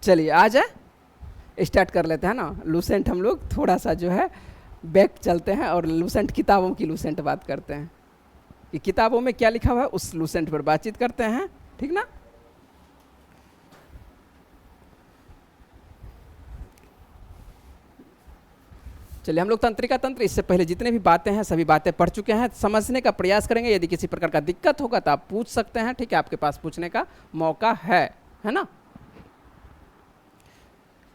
चलिए आ जाए, स्टार्ट कर लेते हैं ना। लूसेंट हम लोग थोड़ा सा जो है बैक चलते हैं और लूसेंट किताबों की लूसेंट बात करते हैं कि किताबों में क्या लिखा हुआ है, उस लूसेंट पर बातचीत करते हैं, ठीक ना। चलिए हम लोग तंत्रिका तंत्र इससे पहले जितने भी बातें हैं सभी बातें पढ़ चुके हैं, समझने का प्रयास करेंगे। यदि किसी प्रकार का दिक्कत होगा तो आप पूछ सकते हैं, ठीक है, आपके पास पूछने का मौका है ना।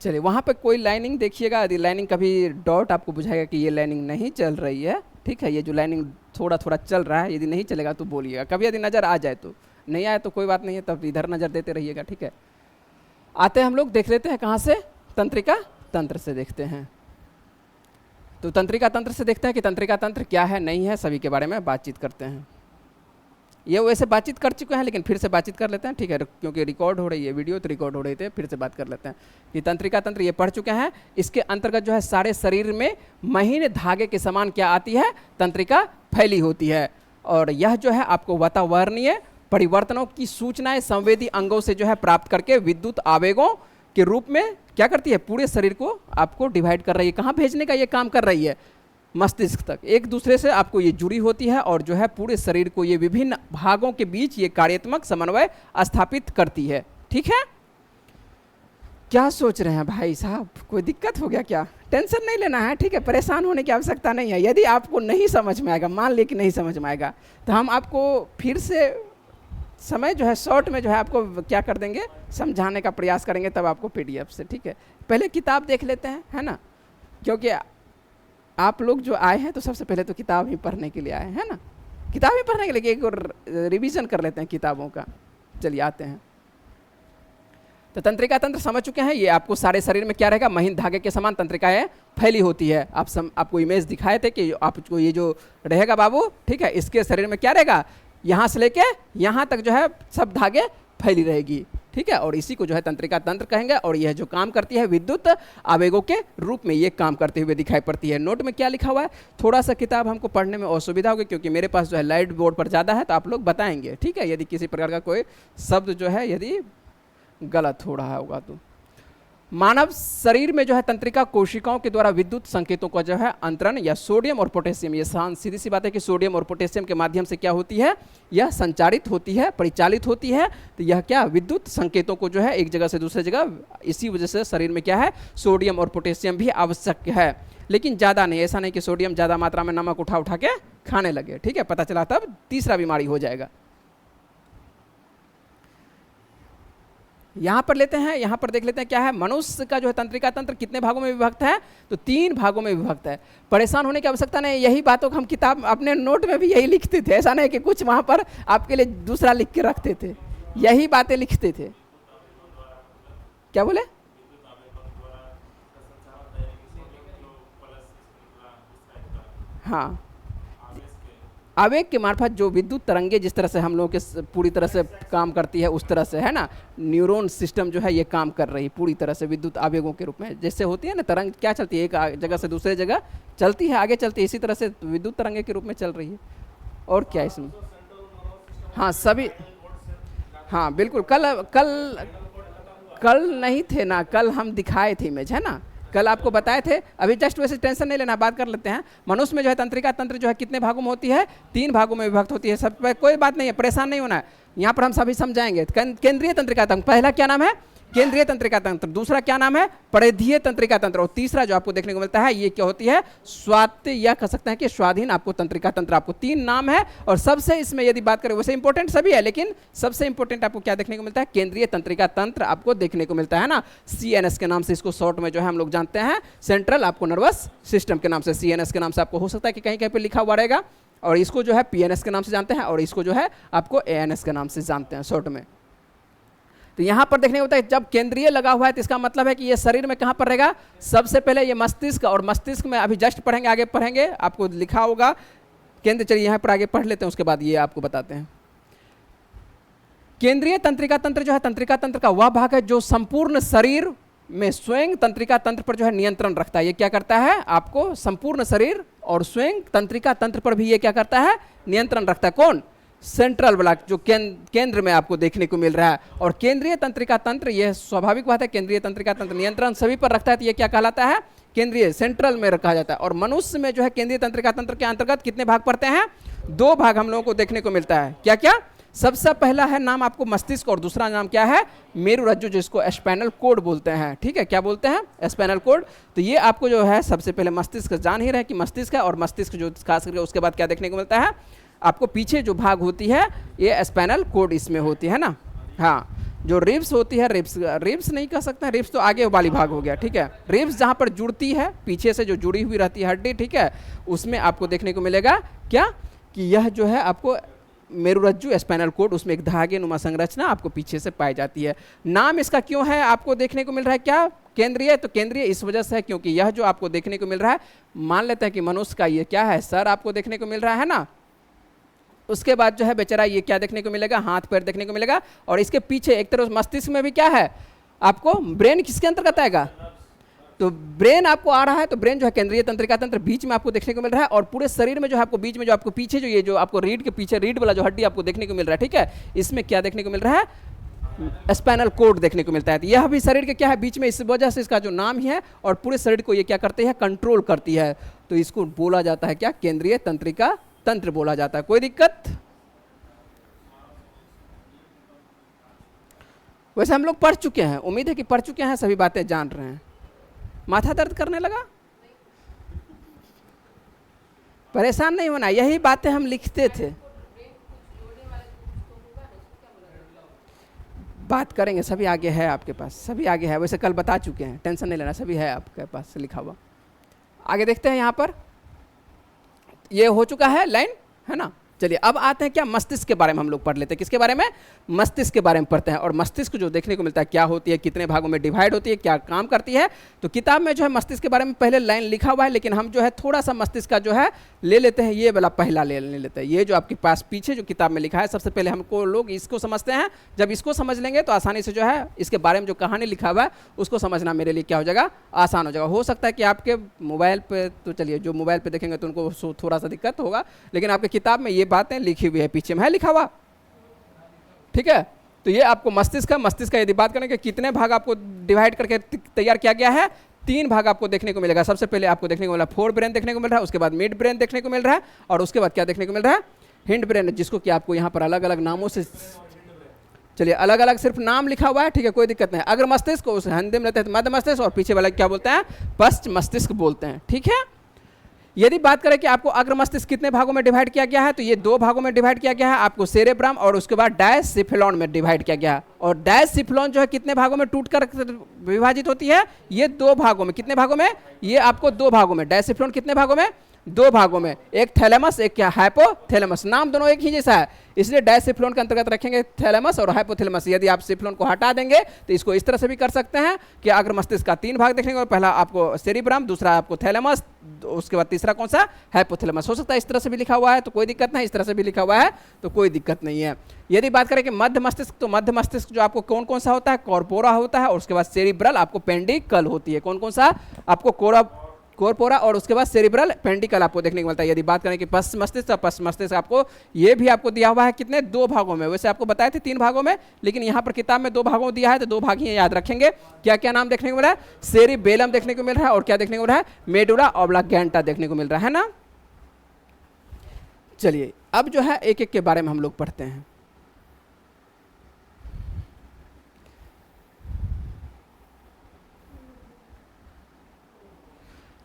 चलिए वहाँ पे कोई लाइनिंग देखिएगा, यदि लाइनिंग कभी डॉट आपको बुझाएगा कि ये लाइनिंग नहीं चल रही है, ठीक है, ये जो लाइनिंग थोड़ा थोड़ा चल रहा है, यदि नहीं चलेगा तो बोलिएगा। कभी यदि नज़र आ जाए तो, नहीं आए तो कोई बात नहीं है, तब इधर नज़र देते रहिएगा, ठीक है। आते हैं हम लोग, देख लेते हैं कहाँ से, तंत्रिका तंत्र से देखते हैं। तो तंत्रिका तंत्र से देखते हैं कि तंत्रिका तंत्र क्या है नहीं है, सभी के बारे में बातचीत करते हैं। ये वैसे बातचीत कर चुके हैं लेकिन फिर से बातचीत कर लेते हैं, ठीक है, क्योंकि रिकॉर्ड हो रही है वीडियो, तो रिकॉर्ड हो रही थी, फिर से बात कर लेते हैं कि तंत्रिका तंत्र ये पढ़ चुके हैं। इसके अंतर्गत जो है सारे शरीर में महीन धागे के समान क्या आती है, तंत्रिका फैली होती है। और यह जो है आपको वातावरणीय परिवर्तनों की सूचनाएं संवेदी अंगों से जो है प्राप्त करके विद्युत आवेगों के रूप में क्या करती है, पूरे शरीर को आपको डिवाइड कर रही है। कहाँ भेजने का ये काम कर रही है, मस्तिष्क तक, एक दूसरे से आपको ये जुड़ी होती है और जो है पूरे शरीर को ये विभिन्न भागों के बीच ये कार्यात्मक समन्वय स्थापित करती है, ठीक है। क्या सोच रहे हैं भाई साहब, कोई दिक्कत हो गया क्या? टेंशन नहीं लेना है, ठीक है, परेशान होने की आवश्यकता नहीं है। यदि आपको नहीं समझ में आएगा, मान ले कि नहीं समझ में आएगा, तो हम आपको फिर से समय जो है शॉर्ट में जो है आपको क्या कर देंगे, समझाने का प्रयास करेंगे, तब आपको पीडीएफ से, ठीक है। पहले किताब देख लेते हैं, है ना, क्योंकि आप लोग जो आए हैं तो सबसे पहले तो किताब ही पढ़ने के लिए आए हैं ना, किताब ही पढ़ने के लिए, एक और रिवीजन कर लेते हैं किताबों का। चलिए आते हैं, तो तंत्रिका तंत्र समझ चुके हैं। ये आपको सारे शरीर में क्या रहेगा, महीन धागे के समान तंत्रिकाएं फैली होती है। आपको इमेज दिखाए थे कि आपको ये जो रहेगा बाबू, ठीक है, इसके शरीर में क्या रहेगा, यहाँ से लेके यहाँ तक जो है सब धागे फैली रहेगी, ठीक है। और इसी को जो है तंत्रिका तंत्र कहेंगे। और यह जो काम करती है विद्युत आवेगों के रूप में ये काम करते हुए दिखाई पड़ती है। नोट में क्या लिखा हुआ है, थोड़ा सा किताब हमको पढ़ने में असुविधा होगी क्योंकि मेरे पास जो है लाइट बोर्ड पर ज़्यादा है, तो आप लोग बताएंगे, ठीक है, यदि किसी प्रकार का कोई शब्द जो है यदि गलत हो रहा होगा तो। मानव शरीर में जो है तंत्रिका कोशिकाओं के द्वारा विद्युत संकेतों का जो है अंतरण या सोडियम और पोटेशियम, ये सीधी सी बात है कि सोडियम और पोटेशियम के माध्यम से क्या होती है, यह संचारित होती है, परिचालित होती है। तो यह क्या विद्युत संकेतों को जो है एक जगह से दूसरे जगह, इसी वजह से शरीर में क्या है, सोडियम और पोटेशियम भी आवश्यक है, लेकिन ज़्यादा नहीं। ऐसा नहीं कि सोडियम ज़्यादा मात्रा में नमक उठा उठा के खाने लगे, ठीक है, पता चला तब तीसरा बीमारी हो जाएगा। यहाँ पर लेते हैं, यहाँ पर देख लेते हैं क्या है, मनुष्य का जो है तंत्रिका तंत्र कितने भागों में विभक्त है, तो 3 भागों में विभक्त है। परेशान होने की आवश्यकता नहीं, यही बातों को हम किताब अपने नोट में भी यही लिखते थे, ऐसा नहीं कि कुछ वहाँ पर आपके लिए दूसरा लिख के रखते थे, यही बातें लिखते थे। क्या बोले, हाँ, आवेग के मार्फत जो विद्युत तरंगे जिस तरह से हम लोगों के पूरी तरह से काम करती है, उस तरह से, है ना, न्यूरॉन सिस्टम जो है ये काम कर रही है पूरी तरह से विद्युत आवेगों के रूप में। जैसे होती है ना तरंग, क्या चलती है, एक जगह से दूसरे जगह चलती है, आगे चलती है, इसी तरह से विद्युत तरंगे के रूप में चल रही है। और क्या इसमें, हाँ सभी, हाँ बिल्कुल, कल नहीं थे ना, कल हम दिखाए थे इमेज, है ना, कल आपको बताए थे। अभी जस्ट वैसे टेंशन नहीं लेना, बात कर लेते हैं। मनुष्य में जो है तंत्रिका तंत्र जो है कितने भागों में होती है, 3 भागों में विभक्त होती है। सब पे कोई बात नहीं है, परेशान नहीं होना है, यहाँ पर हम सभी समझाएंगे। केंद्रीय तंत्रिका तंत्र, पहला क्या नाम है, केंद्रीय तंत्रिका तंत्र, दूसरा क्या नाम है, परिधीय तंत्रिका तंत्र, और तीसरा जो आपको देखने को मिलता है ये क्या होती है, स्वायत्त, या कह सकते हैं कि स्वाधीन आपको तंत्रिका तंत्र। आपको 3 नाम है, और सबसे इसमें यदि बात करें, वैसे इंपॉर्टेंट सभी है, लेकिन सबसे इंपॉर्टेंट आपको क्या देखने को मिलता है, केंद्रीय तंत्रिका तंत्र आपको देखने को मिलता है ना, CNS के नाम से इसको शॉर्ट में जो है हम लोग जानते हैं, सेंट्रल आपको नर्वस सिस्टम के नाम से, CNS के नाम से आपको हो सकता है कि कहीं कहीं पर लिखा हुआ रहेगा, और इसको जो है PNS के नाम से जानते हैं, और इसको जो है आपको ANS के नाम से जानते हैं शॉर्ट में। तो यहाँ पर देखने को होता है जब केंद्रीय लगा हुआ है तो इसका मतलब है कि ये शरीर में कहाँ पर रहेगा, सबसे पहले ये मस्तिष्क, और मस्तिष्क में अभी जस्ट पढ़ेंगे, आगे पढ़ेंगे, आपको लिखा होगा केंद्र। चलिए यहाँ पर आगे पढ़ लेते हैं, उसके बाद ये आपको बताते हैं। केंद्रीय तंत्रिका तंत्र जो है तंत्रिका तंत्र का वह भाग है जो संपूर्ण शरीर में स्वयं तंत्रिका तंत्र पर जो है नियंत्रण रखता है। ये क्या करता है, आपको संपूर्ण शरीर और स्वयं तंत्रिका तंत्र पर भी ये क्या करता है, नियंत्रण रखता है। कौन, सेंट्रल ब्लॉक जो केंद्र में आपको देखने को मिल रहा है। और केंद्रीय तंत्रिका तंत्र, यह स्वाभाविक बात है, केंद्रीय तंत्रिका तंत्र नियंत्रण सभी पर रखता है, तो ये क्या कहलाता है, केंद्रीय, सेंट्रल में रखा जाता है। और मनुष्य में जो है केंद्रीय तंत्रिका तंत्र के अंतर्गत कितने भाग पड़ते हैं, 2 भाग हम लोगों को देखने को मिलता है। क्या क्या, सबसे पहला है नाम आपको मस्तिष्क और दूसरा नाम क्या है, मेरुरज्जु, जिसको स्पाइनल कोड बोलते हैं। ठीक है, क्या बोलते हैं, स्पाइनल कोड। तो ये आपको जो है सबसे पहले मस्तिष्क जान ही रहे कि मस्तिष्क है, और मस्तिष्क जो खास करके उसके बाद क्या देखने को मिलता है, आपको पीछे जो भाग होती है ये स्पाइनल कोड इसमें होती है ना। हाँ, जो रिब्स होती है, रिब्स नहीं कह सकते हैं, रिब्स तो आगे वाली भाग हो गया। ठीक है, रिब्स जहाँ पर जुड़ती है, पीछे से जो जुड़ी हुई रहती है हड्डी, ठीक है, उसमें आपको देखने को मिलेगा क्या, कि यह जो है आपको मेरुरज्जु स्पाइनल कोड, उसमें एक धागे नुमा संरचना आपको पीछे से पाई जाती है। नाम इसका क्यों है आपको देखने को मिल रहा है क्या, केंद्रीय, तो केंद्रीय इस वजह से है क्योंकि यह जो आपको देखने को मिल रहा है, मान लेते हैं कि मनुष्य का ये क्या है, सर आपको देखने को मिल रहा है ना। उसके बाद जो है बेचारा ये क्या देखने को मिलेगा, हाथ पैर देखने को मिलेगा। और इसके पीछे एक तरफ मस्तिष्क में भी क्या है, आपको ब्रेन किसके अंतर्गत आएगा, तो ब्रेन आपको आ रहा है, तो ब्रेन जो है केंद्रीय तंत्रिका तंत्र बीच में आपको देखने को मिल रहा है। और पूरे शरीर में जो है आपको बीच में जो आपको पीछे जो ये जो आपको रीढ़ के पीछे रीढ़ वाला जो हड्डी आपको देखने को मिल रहा है, ठीक है, इसमें क्या देखने को मिल रहा है, स्पाइनल कोड देखने को मिलता है। तो यह भी शरीर के क्या है बीच में, इस वजह से इसका जो नाम ही है, और पूरे शरीर को ये क्या करती है, कंट्रोल करती है। तो इसको बोला जाता है क्या, केंद्रीय तंत्रिका तंत्र बोला जाता है। कोई दिक्कत, वैसे हम लोग पढ़ चुके हैं, उम्मीद है कि पढ़ चुके हैं, सभी बातें जान रहे हैं। माथा दर्द करने लगा, परेशान नहीं होना, यही बातें हम लिखते थे, बात करेंगे, सभी आगे है आपके पास, सभी आगे है, वैसे कल बता चुके हैं, टेंशन नहीं लेना, सभी है आपके पास लिखा हुआ। आगे देखते हैं, यहाँ पर ये हो चुका है लाइन, है ना। चलिए अब आते हैं क्या, मस्तिष्क के बारे में हम लोग पढ़ लेते हैं। किसके बारे में, मस्तिष्क के बारे में पढ़ते हैं। और मस्तिष्क जो देखने को मिलता है, क्या होती है, कितने भागों में डिवाइड होती है, क्या काम करती है। तो किताब में जो है मस्तिष्क के बारे में पहले लाइन लिखा हुआ है, लेकिन हम जो है थोड़ा सा मस्तिष्क का जो है ले लेते हैं, ये वाला पहला ले लेते हैं। ये जो आपके पास पीछे जो किताब में लिखा है, सबसे पहले हमको लोग इसको समझते हैं। जब इसको समझ लेंगे तो आसानी से जो है इसके बारे में जो कहानी लिखा हुआ है उसको समझना मेरे लिए क्या हो जाएगा, आसान हो जाएगा। हो सकता है कि आपके मोबाइल पे, तो चलिए जो मोबाइल पे देखेंगे तो उनको थोड़ा सा दिक्कत होगा, लेकिन आपके किताब में ये बातें लिखी हुई है, पीछे में है लिखा हुआ, ठीक है। तो ये आपको मस्तिष्क का यदि बात करें कि कितने भाग आपको डिवाइड करके तैयार किया गया है, 3 भाग आपको देखने को मिलेगा। सबसे पहले आपको देखने को मिला फोर ब्रेन देखने को मिल रहा है, उसके बाद मिड ब्रेन देखने को मिल रहा है, और उसके बाद क्या देखने को मिल रहा है, हिंड ब्रेन, जिसको कि आपको यहाँ पर अलग अलग नामों से, चलिए अलग अलग सिर्फ नाम लिखा हुआ है, ठीक है, कोई दिक्कत नहीं। अगर मस्तिष्क को उस हिंदी में रहते हैं मध्य मस्तिष्क, और पीछे वाला क्या बोलते हैं, पश्च मस्तिष्क बोलते हैं, ठीक है। यदि बात करें कि आपको अग्र मस्तिष्क कितने भागों में डिवाइड किया गया है, तो ये 2 भागों में डिवाइड किया गया है, आपको सेरेब्रम और उसके बाद डायसिफिलॉन में डिवाइड किया गया है। और डायसिफिलॉन जो है कितने भागों में टूटकर विभाजित होती है, ये 2 भागों में। कितने भागों में, ये आपको 2 भागों में, डायसिफिलॉन कितने भागों में, 2 भागों में, एक थैलेमस एक क्या हाइपोथैलेमस, नाम दोनों एक ही जैसा है, इसलिए डायसिफिलॉन के अंतर्गत रखेंगे थैलेमस और हाइपोथैलेमस। यदि आप सिफिलॉन को हटा देंगे तो इसको इस तरह से भी कर सकते हैं कि अग्र मस्तिष्क का 3 भाग देखने को, पहला आपको सेरिब्रम, दूसरा आपको थैलेमस, उसके बाद तीसरा कौन सा, हाइपोथैलेमस। हो सकता है इस तरह से भी लिखा हुआ है तो कोई दिक्कत नहीं, इस तरह से भी लिखा हुआ है तो कोई दिक्कत नहीं है। यदि बात करें कि मध्य मस्तिष्क, तो मध्य मस्तिष्क जो आपको कौन कौन सा होता है, कॉर्पोरा होता है, और उसके बाद सेरिब्रल आपको पेंडिकल होती है। कौन कौन सा, आपको कॉर्पोरा और उसके बाद सेरिब्रल पेंडिकल आपको देखने को मिलता है। यदि बात करें कि पश्च मस्तिष्क आपको ये भी आपको दिया हुआ है कितने, 2 भागों में। वैसे आपको बताए थे 3 भागों में, लेकिन यहाँ पर किताब में 2 भागों दिया है, तो 2 भाग ही याद रखेंगे। क्या क्या नाम देखने को मिल रहा है, सेरिबेलम देखने को मिल रहा है, और क्या देखने को मिल रहा है, मेडुला ऑब्लांगेटा देखने को मिल रहा है ना। चलिए अब जो है एक एक के बारे में हम लोग पढ़ते हैं।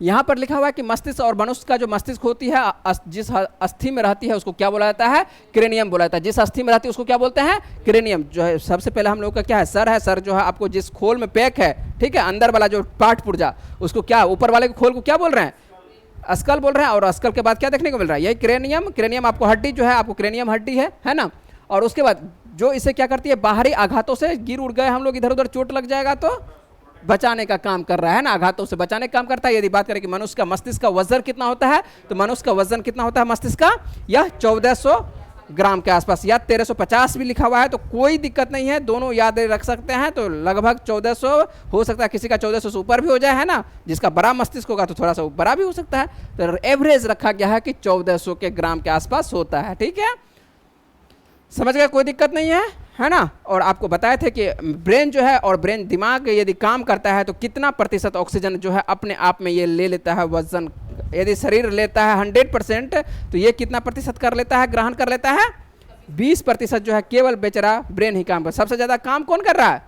यहाँ पर लिखा हुआ है कि मस्तिष्क और मनुष्य का जो मस्तिष्क होती है, जिस अस्थि में रहती है उसको क्या बोला जाता है, क्रेनियम बोला जाता है। जिस अस्थि में रहती है उसको क्या बोलते हैं, क्रेनियम। जो है सबसे पहले हम लोग का क्या है, सर है। सर जो है आपको जिस खोल में पैक है, ठीक है, अंदर वाला जो पाठ पुर्जा, उसको क्या, ऊपर वाले खोल को क्या बोल रहे हैं, अस्कल बोल रहे हैं। और अस्कल के बाद क्या देखने को मिल रहा है, यही क्रेनियम। क्रेनियम आपको हड्डी जो है, आपको क्रेनियम हड्डी है ना। और उसके बाद जो इसे क्या करती है, बाहरी आघातों से गिर उड़ गए हम लोग, इधर उधर चोट लग जाएगा तो बचाने का काम कर रहा है ना, आघातों से बचाने का काम करता है। यदि बात करें कि मनुष्य का मस्तिष्क का वजन कितना होता है, तो मनुष्य का वजन कितना होता है मस्तिष्क का, यह 1400 ग्राम के आसपास, या 1350 भी लिखा हुआ है तो कोई दिक्कत नहीं है, दोनों याद रख सकते हैं। तो लगभग 1400 हो सकता है, किसी का 1400 से ऊपर भी हो जाए, है ना। जिसका बड़ा मस्तिष्क होगा तो थोड़ा सा बड़ा भी हो सकता है। तो एवरेज रखा गया है कि 1400 के ग्राम के आसपास होता है, ठीक है। समझ गए, कोई दिक्कत नहीं है ना। और आपको बताए थे कि ब्रेन जो है और ब्रेन दिमाग यदि काम करता है तो कितना प्रतिशत ऑक्सीजन जो है अपने आप में ये ले लेता है वजन, यदि शरीर लेता है 100% तो ये कितना प्रतिशत कर लेता है, ग्रहण कर लेता है 20% जो है केवल बेचारा ब्रेन ही काम कर। सबसे ज़्यादा काम कौन कर रहा है,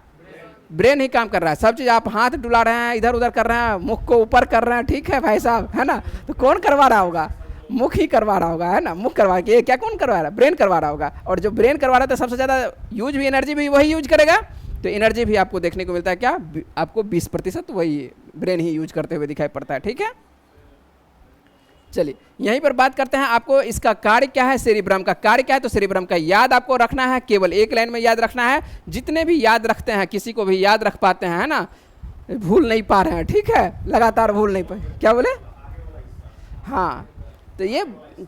ब्रेन ही काम कर रहा है। सब चीज़ आप हाथ डुला रहे हैं, इधर उधर कर रहे हैं, मुख को ऊपर कर रहे हैं, ठीक है भाई साहब, है ना, तो कौन करवा रहा होगा, मुख ही करवा रहा होगा, है ना, मुख करवा के क्या कौन करवा रहा है, ब्रेन करवा रहा होगा। और जो ब्रेन करवा रहा है तो सबसे ज़्यादा यूज भी एनर्जी भी वही यूज करेगा, तो एनर्जी भी आपको देखने को मिलता है क्या, आपको 20% वही ब्रेन ही यूज करते हुए दिखाई पड़ता है, ठीक है। चलिए यहीं पर बात करते हैं, आपको इसका कार्य क्या है, सेरिब्रम का कार्य क्या है। तो सेरिब्रम का याद आपको रखना है, केवल एक लाइन में याद रखना है। जितने भी याद रखते हैं, किसी को भी याद रख पाते हैं, है ना, भूल नहीं पा रहे हैं, ठीक है, लगातार भूल नहीं पा, क्या बोले, हाँ। तो ये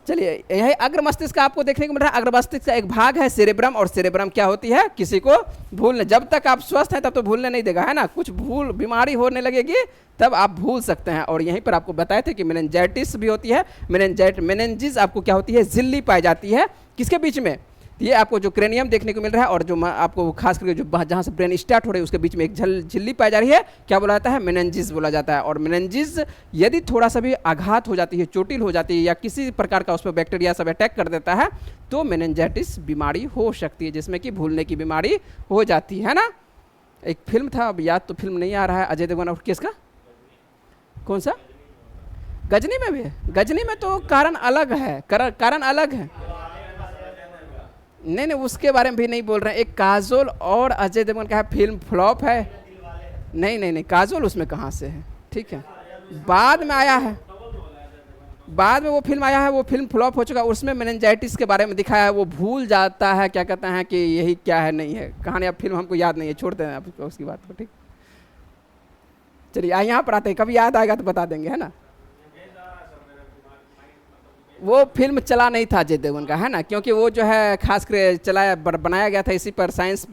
चलिए यही अग्र मस्तिष्क का आपको देखने को मिल रहा है। अग्र मस्तिष्क का एक भाग है सेरेब्रम, और सेरेब्रम क्या होती है, किसी को भूलने, जब तक आप स्वस्थ हैं तब तो भूलने नहीं देगा, है ना, कुछ भूल बीमारी होने लगेगी तब आप भूल सकते हैं। और यहीं पर आपको बताए थे कि मेनिंजाइटिस भी होती है, मेनिंजिस आपको क्या होती है, झिल्ली पाई जाती है किसके बीच में, ये आपको जो क्रेनियम देखने को मिल रहा है और जो आपको खास करके जो जहाँ से ब्रेन स्टार्ट हो रही है उसके बीच में एक झिल्ली पाई जा रही है, क्या बोला जाता है, मेनिंजिस बोला जाता है। और मेनिंजिस यदि थोड़ा सा भी आघात हो जाती है, चोटिल हो जाती है, या किसी प्रकार का उस पर बैक्टीरिया सब अटैक कर देता है तो मेनिंजाइटिस बीमारी हो सकती है, जिसमें कि भूलने की बीमारी हो जाती है ना। एक फिल्म था, अब याद तो फिल्म नहीं आ रहा है, अजय देवगन और किसका, कौन सा, गजनी में भी है, गजनी में तो कारण अलग है, कारण अलग है, नहीं नहीं उसके बारे में भी नहीं बोल रहे हैं। एक काजोल और अजय देवगन का है, फिल्म फ्लॉप है, नहीं नहीं नहीं काजोल उसमें कहाँ से है, ठीक है, बाद में आया है, बाद में वो फिल्म आया है, वो फिल्म फ्लॉप हो चुका है। उसमें मेनिंजाइटिस के बारे में दिखाया है, वो भूल जाता है, क्या कहते हैं कि यही क्या है, नहीं है कहानी, अब फिल्म हमको याद नहीं है, छोड़ते हैं आप उसकी बात को, ठीक। चलिए यहाँ पर आते हैं, कभी याद आएगा तो बता देंगे, है ना। वो फिल्म चला नहीं था अजय देवगन का, है ना, क्योंकि वो जो है खास कर चलाया बनाया गया था इसी पर, साइंस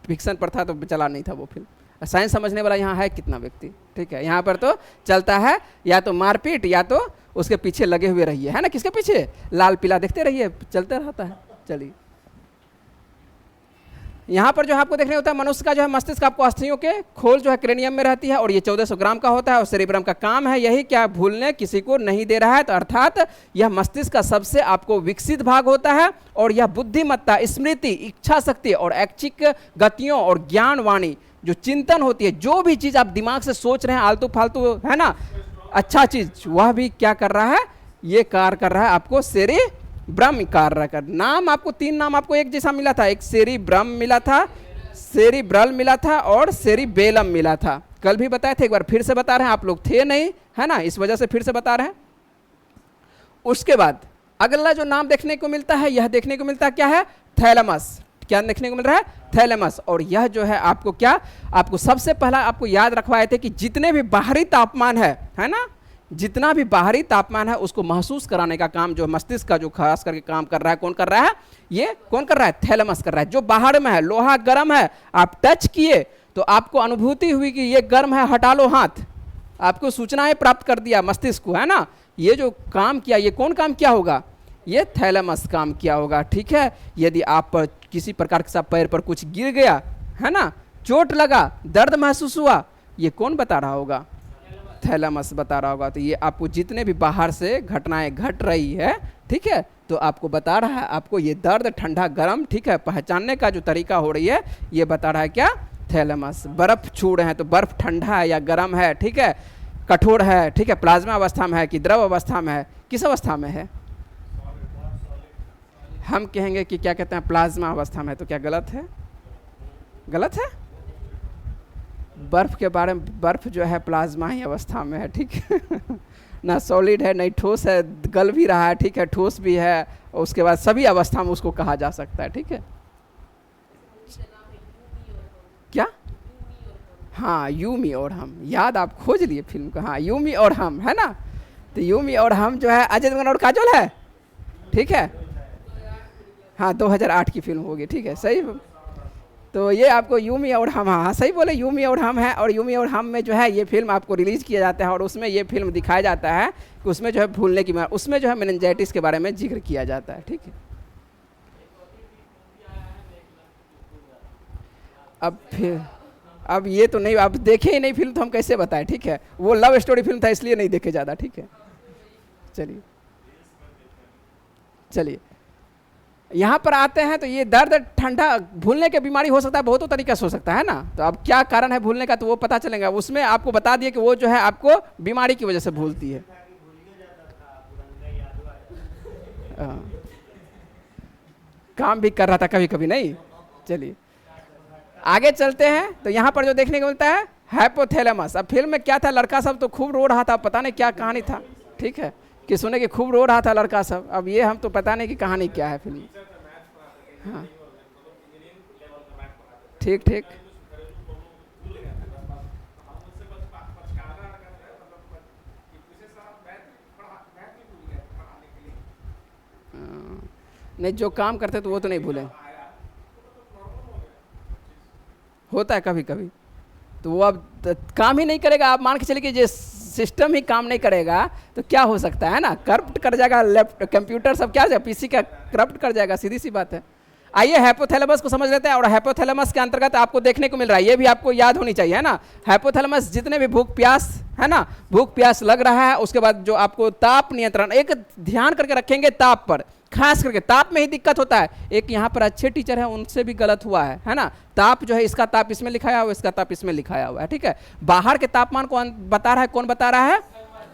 फिक्शन पर था, तो चला नहीं था वो फिल्म। साइंस समझने वाला यहाँ है कितना व्यक्ति, ठीक है, यहाँ पर तो चलता है या तो मारपीट या तो उसके पीछे लगे हुए रहिए, है ना, किसके पीछे, लाल पीला देखते रहिए, चलते रहता है। चलिए यहाँ पर जो आपको देखने होता है, मनुष्य का जो है मस्तिष्क आपको अस्थियों के खोल जो है क्रेनियम में रहती है, और ये 1400 ग्राम का होता है, और सेरिब्रम का काम है यही, क्या भूलने किसी को नहीं दे रहा है, तो अर्थात यह मस्तिष्क का सबसे आपको विकसित भाग होता है, और यह बुद्धिमत्ता, स्मृति, इच्छा शक्ति और ऐच्छिक गतियों और ज्ञान वाणी जो चिंतन होती है, जो भी चीज़ आप दिमाग से सोच रहे हैं आलतू फालतू, है ना, अच्छा चीज़, वह भी क्या कर रहा है, ये कार्य कर रहा है आपको सेरिब्रम कार्य कर। नाम आपको 3 नाम आपको एक जैसा मिला था, एक सेरिब्रम मिला था, सेरिब्रल मिला था और सेरिबेलम मिला था। कल भी बताए थे, एक बार फिर से बता रहे हैं, आप लोग थे नहीं, है ना, इस वजह से फिर से बता रहे हैं। उसके बाद अगला जो नाम देखने को मिलता है, यह देखने को मिलता है क्या है, थैलेमस। क्या देखने को मिल रहा है, थैलेमस। और यह जो है आपको क्या, आपको सबसे पहला आपको याद रखवाए थे कि जितने भी बाहरी तापमान है ना, जितना भी बाहरी तापमान है उसको महसूस कराने का काम जो मस्तिष्क का जो खास करके काम कर रहा है, कौन कर रहा है, ये कौन कर रहा है, थैलेमस कर रहा है। जो बाहर में है, लोहा गर्म है, आप टच किए तो आपको अनुभूति हुई कि ये गर्म है, हटा लो हाथ, आपको सूचनाएं प्राप्त कर दिया मस्तिष्क को, है ना, ये जो काम किया, ये कौन काम किया होगा, ये थैलेमस काम किया होगा, ठीक है। यदि आप पर किसी प्रकार के साथ पैर पर कुछ गिर गया, है ना, चोट लगा, दर्द महसूस हुआ, ये कौन बता रहा होगा, थैलेमस बता रहा होगा। तो ये आपको जितने भी बाहर से घटनाएं घट रही है, ठीक है, तो आपको बता रहा है, आपको ये दर्द, ठंडा, गर्म, ठीक है, पहचानने का जो तरीका हो रही है, ये बता रहा है क्या, थैलेमस। बर्फ छू रहे हैं तो बर्फ ठंडा है या गर्म है, ठीक है, कठोर है, ठीक है, प्लाज्मा अवस्था में है कि द्रव अवस्था में है, किस अवस्था में है, हम कहेंगे कि क्या कहते हैं, प्लाज्मा अवस्था में है, तो क्या गलत है, गलत है, बर्फ के बारे में, बर्फ जो है प्लाज्मा ही अवस्था में है, ठीक है ना सॉलिड है, नहीं ठोस है, गल भी रहा है, ठीक है, ठोस भी है, और उसके बाद सभी अवस्था में उसको कहा जा सकता है, ठीक है। क्या, हाँ, यूमी और हम, याद आप खोज लिए फिल्म को, हाँ, यूमी और हम, है ना, तो यूमी और हम जो है अजय देवगन और काजोल है, ठीक है, हाँ 2008 की फिल्म होगी, ठीक है, सही। तो ये आपको यूमी और हम, हाँ सही बोले, यूमी और हम है, और यूमी और हम में जो है ये फिल्म आपको रिलीज़ किया जाता है, और उसमें ये फिल्म दिखाया जाता है कि उसमें जो है भूलने की, उसमें जो है मेनिंजाइटिस के बारे में जिक्र किया जाता है, ठीक है। अब फिर अब ये तो नहीं, आप देखे ही नहीं फिल्म तो हम कैसे बताएं, ठीक है। वो लव स्टोरी फिल्म था इसलिए नहीं देखे ज़्यादा, ठीक है। चलिए चलिए यहाँ पर आते हैं। तो ये दर्द ठंडा भूलने की बीमारी हो सकता है, बहुतों तरीके से हो सकता है ना। तो अब क्या कारण है भूलने का तो वो पता चलेगा। उसमें आपको बता दिए कि वो जो है आपको बीमारी की वजह से भूलती है। काम भी कर रहा था कभी कभी, नहीं। चलिए आगे चलते हैं। तो यहाँ पर जो देखने को मिलता है हाइपोथैलेमस। अब फिल्म में क्या था, लड़का सब तो खूब रो रहा था, पता नहीं क्या कहानी था, ठीक है, कि सुने कि खूब रो रहा था लड़का सब। अब ये हम तो पता नहीं कि कहानी क्या है फिल्म। हाँ ठीक ठीक। नहीं, जो काम करते तो वो तो नहीं भूले, होता है कभी कभी। तो वो अब काम ही नहीं करेगा। आप मान के चलिए कि ये सिस्टम ही काम नहीं करेगा तो क्या हो सकता है ना, करप्ट कर जाएगा लैपटॉप कंप्यूटर सब, क्या पीसी का करप्ट कर जाएगा, सीधी सी बात है। आइए हाइपोथैलेमस को समझ लेते हैं। और हाइपोथैलेमस के अंतर्गत आपको देखने को मिल रहा है, ये भी आपको याद होनी चाहिए, है ना। हाइपोथैलेमस जितने भी भूख प्यास, है ना, भूख प्यास लग रहा है, उसके बाद जो आपको ताप नियंत्रण, एक ध्यान करके रखेंगे ताप पर, खास करके ताप में ही दिक्कत होता है। एक यहाँ पर अच्छे टीचर हैं, उनसे भी गलत हुआ है ना। ताप जो है, इसका ताप इसमें लिखाया हुआ है, इसका ताप इसमें लिखाया हुआ है, ठीक है। बाहर के तापमान को बता रहा है, कौन बता रहा है,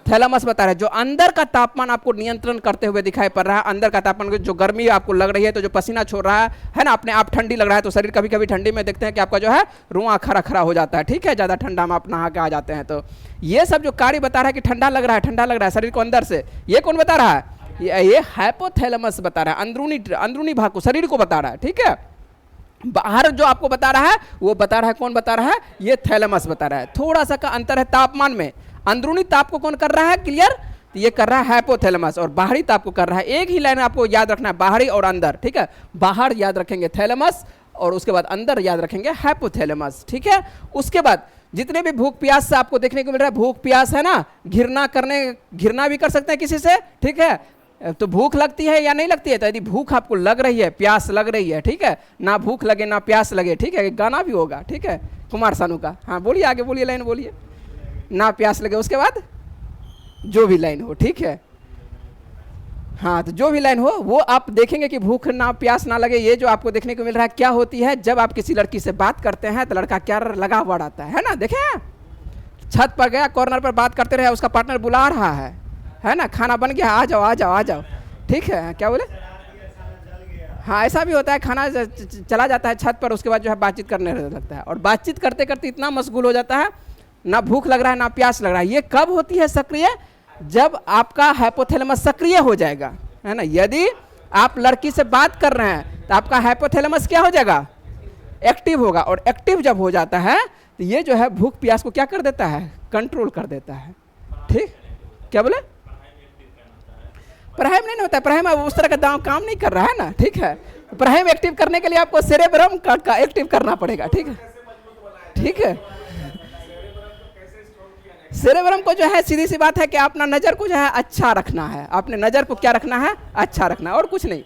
थैलेमस बता रहा है। जो अंदर का तापमान आपको नियंत्रण करते हुए दिखाई पड़ रहा है, अंदर का तापमान, जो गर्मी आपको लग रही है, तो जो पसीना छोड़ रहा है ना, अपने आप ठंडी लग रहा है, तो शरीर कभी कभी ठंडी में देखते हैं कि आपका जो है रुआ खरा खरा हो जाता है, ठीक है, ज़्यादा ठंडा में आप नहा के आ जाते हैं। तो ये सब जो कार्य बता रहा है कि ठंडा लग रहा है, ठंडा लग रहा है शरीर को अंदर से, ये कौन बता रहा है, ये हाइपोथैलेमस बता रहा है, अंदरूनी भाग को, शरीर को बता रहा है, ठीक है। बाहर जो आपको बता रहा है वो बता रहा है, कौन बता रहा है, ये थैलेमस बता रहा है। थोड़ा सा का अंतर है तापमान में। अंदरूनी ताप को कौन कर रहा है, क्लियर, तो ये कर रहा है हाइपोथैलेमस, और बाहरी ताप को कर रहा है। एक ही लाइन आपको याद रखना है, बाहरी और अंदर, ठीक है। बाहर याद रखेंगे थैलेमस, और उसके बाद अंदर याद रखेंगे हाइपोथैलेमस, ठीक है। उसके बाद जितने भी भूख प्यास से आपको देखने को मिल रहा है, भूख प्यास है ना, घृणा भी कर सकते हैं किसी से, ठीक है। तो भूख लगती है या नहीं लगती है, तो यदि भूख आपको लग रही है, प्यास लग रही है, ठीक है, ना भूख लगे ना प्यास लगे, ठीक है, गाना भी होगा, ठीक है, कुमार सानू का। हाँ बोलिए, आगे बोलिए, लाइन बोलिए, ना प्यास लगे, उसके बाद जो भी लाइन हो, ठीक है। हाँ, तो जो भी लाइन हो वो आप देखेंगे कि भूख ना प्यास ना लगे, ये जो आपको देखने को मिल रहा है क्या होती है, जब आप किसी लड़की से बात करते हैं तो लड़का क्या लगा हुआ रहता है ना। देखें, छत पर गया, कॉर्नर पर बात करते रहे, उसका पार्टनर बुला रहा है ना, खाना बन गया, आ जाओ आ जाओ आ जाओ, ठीक है, क्या बोले, हाँ ऐसा भी होता है, खाना चला जाता है छत पर, उसके बाद जो है बातचीत करने लगता है, और बातचीत करते करते इतना मशगूल हो जाता है, ना भूख लग रहा है ना प्यास लग रहा है। ये कब होती है सक्रिय, जब आपका हाइपोथैलेमस सक्रिय हो जाएगा, है ना। यदि आप लड़की से बात कर रहे हैं तो आपका हाइपोथैलेमस क्या हो जाएगा, एक्टिव होगा, और एक्टिव जब हो जाता है तो ये जो है भूख प्यास को क्या कर देता है, कंट्रोल कर देता है, ठीक। क्या बोले, पढ़ाई में नहीं होता है, पढ़ाई में उस तरह का काम नहीं कर रहा है ना, ठीक है। पढ़ाई में एक्टिव करने के लिए आपको सेरेब्रम का एक्टिव करना पड़ेगा, ठीक है, ठीक है। सेरेब्रम को जो है, सीधी सी बात है कि अपना नज़र को जो है अच्छा रखना है, अपने नज़र को क्या रखना है, अच्छा रखना है, और कुछ नहीं।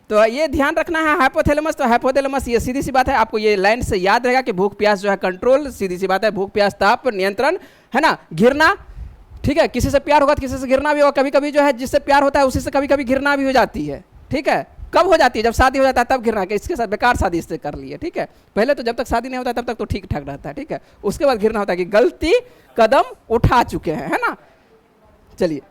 तो ये ध्यान रखना है हाइपोथैलेमस। तो हाइपोथैलेमस, ये सीधी सी बात है, आपको ये लाइन से याद रहेगा कि भूख प्यास जो है कंट्रोल, सीधी सी बात है, भूख प्यास ताप नियंत्रण, है ना, घृणा, ठीक है। किसी से प्यार होगा तो किसी से घृणा भी होगा, कभी कभी जो है जिससे प्यार होता है उसी से कभी कभी घृणा भी हो जाती है, ठीक है। कब हो जाती है, जब शादी हो जाता है तब घृणा, के इसके साथ बेकार शादी इससे कर ली है, ठीक है। पहले तो जब तक शादी नहीं होता तब तक तो ठीक ठाक रहता है, ठीक है। उसके बाद घृणा होता है कि गलती कदम उठा चुके हैं, है ना। चलिए,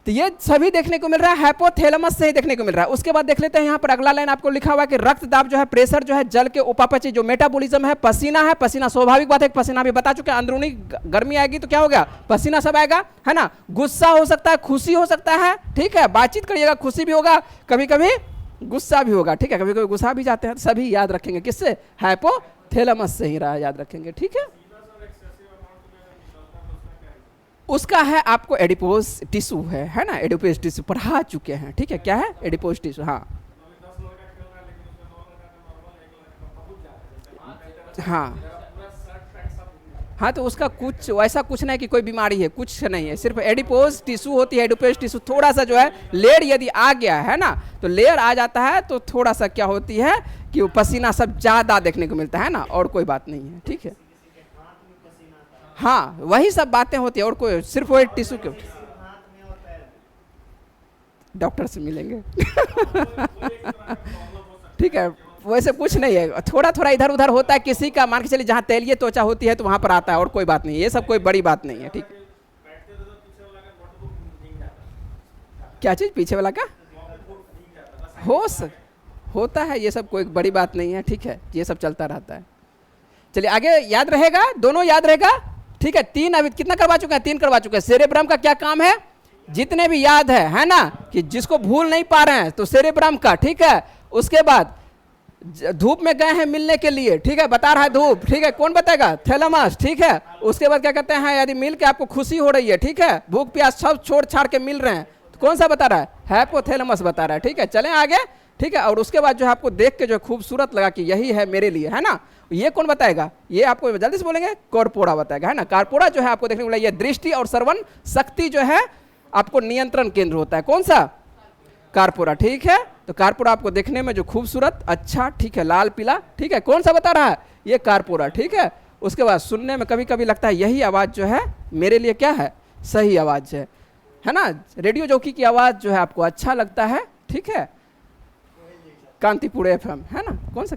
तो ये सभी देखने को मिल रहा है हाइपोथैलेमस से ही देखने को मिल रहा है। उसके बाद देख लेते हैं यहाँ पर अगला लाइन आपको लिखा हुआ है कि रक्तदाब जो है, प्रेशर जो है, जल के उपापचय, जो मेटाबॉलिज्म है, पसीना है, पसीना स्वाभाविक बात है, पसीना भी बता चुके हैं, अंदरूनी गर्मी आएगी तो क्या हो गया, पसीना सब आएगा, है ना। गुस्सा हो सकता है, खुशी हो सकता है, ठीक है, बातचीत करिएगा, खुशी भी होगा, कभी कभी गुस्सा भी होगा, ठीक है, कभी कभी गुस्सा भी जाते हैं, सभी याद रखेंगे किससे, हाइपोथैलेमस से ही याद रखेंगे, ठीक है। उसका है आपको एडिपोज टिश्यू है ना, एडिपोज टिश्यू पढ़ा चुके हैं, ठीक है, क्या है एडिपोज टिश्यू, हाँ हाँ हाँ, तो उसका कुछ वैसा कुछ नहीं कि कोई बीमारी है, कुछ नहीं है, सिर्फ एडिपोज टिश्यू होती है। एडिपोज टिश्यू थोड़ा सा जो है लेयर यदि आ गया है ना, तो लेयर आ जाता है तो थोड़ा सा क्या होती है कि वो पसीना सब ज़्यादा देखने को मिलता है ना, और कोई बात नहीं है, ठीक है। हाँ, वही सब बातें होती है, और कोई सिर्फ वो टिश्यू के डॉक्टर से मिलेंगे। ठीक है, वैसे कुछ नहीं है, थोड़ा थोड़ा इधर उधर होता है किसी का, मान के चलिए जहाँ तैलीय त्वचा होती है तो वहाँ पर आता है, और कोई बात नहीं, ये सब कोई बड़ी बात नहीं है, ठीक है। क्या चीज़ पीछे वाला का होता है, ये सब कोई बड़ी बात नहीं है, ठीक है, ये सब चलता रहता है। चलिए आगे, याद रहेगा, दोनों याद रहेगा, ठीक है। 3 अभी कितना करवा चुके हैं, 3 करवा चुके हैं। सेरेब्रम का क्या काम है, जितने भी याद है ना, कि जिसको भूल नहीं पा रहे हैं तो सेरेब्रम का, ठीक है। उसके बाद धूप में गए हैं मिलने के लिए, ठीक है, बता रहा है धूप, ठीक है, कौन बताएगा, थैलेमस, ठीक है। उसके बाद क्या कहते हैं, यदि मिल के आपको खुशी हो रही है, ठीक है, भूख प्यास सब छोड़ छाड़ के मिल रहे हैं, तो कौन सा बता रहा है, हाइपोथैलेमस बता रहा है, ठीक है। चलें आगे, ठीक है। और उसके बाद जो है आपको देख के जो खूबसूरत लगा कि यही है मेरे लिए, है ना, ये कौन बताएगा, ये आपको जल्दी से बोलेंगे, कॉर्पोरा बताएगा, है ना। कॉर्पोरा जो है आपको देखने को मिला, ये दृष्टि और श्रवण शक्ति जो है आपको नियंत्रण केंद्र होता है, कौन सा, कॉर्पोरा, ठीक है। तो कॉर्पोरा आपको देखने में जो खूबसूरत, अच्छा, ठीक है, लाल पीला, ठीक है, कौन सा बता रहा है, ये कॉर्पोरा, ठीक है। उसके बाद सुनने में कभी कभी लगता है यही आवाज़ जो है मेरे लिए क्या है, सही आवाज़ है ना। रेडियो जॉकी की आवाज़ जो है आपको अच्छा लगता है, ठीक है, कांतिपुर एफएम, है ना, कौन सा,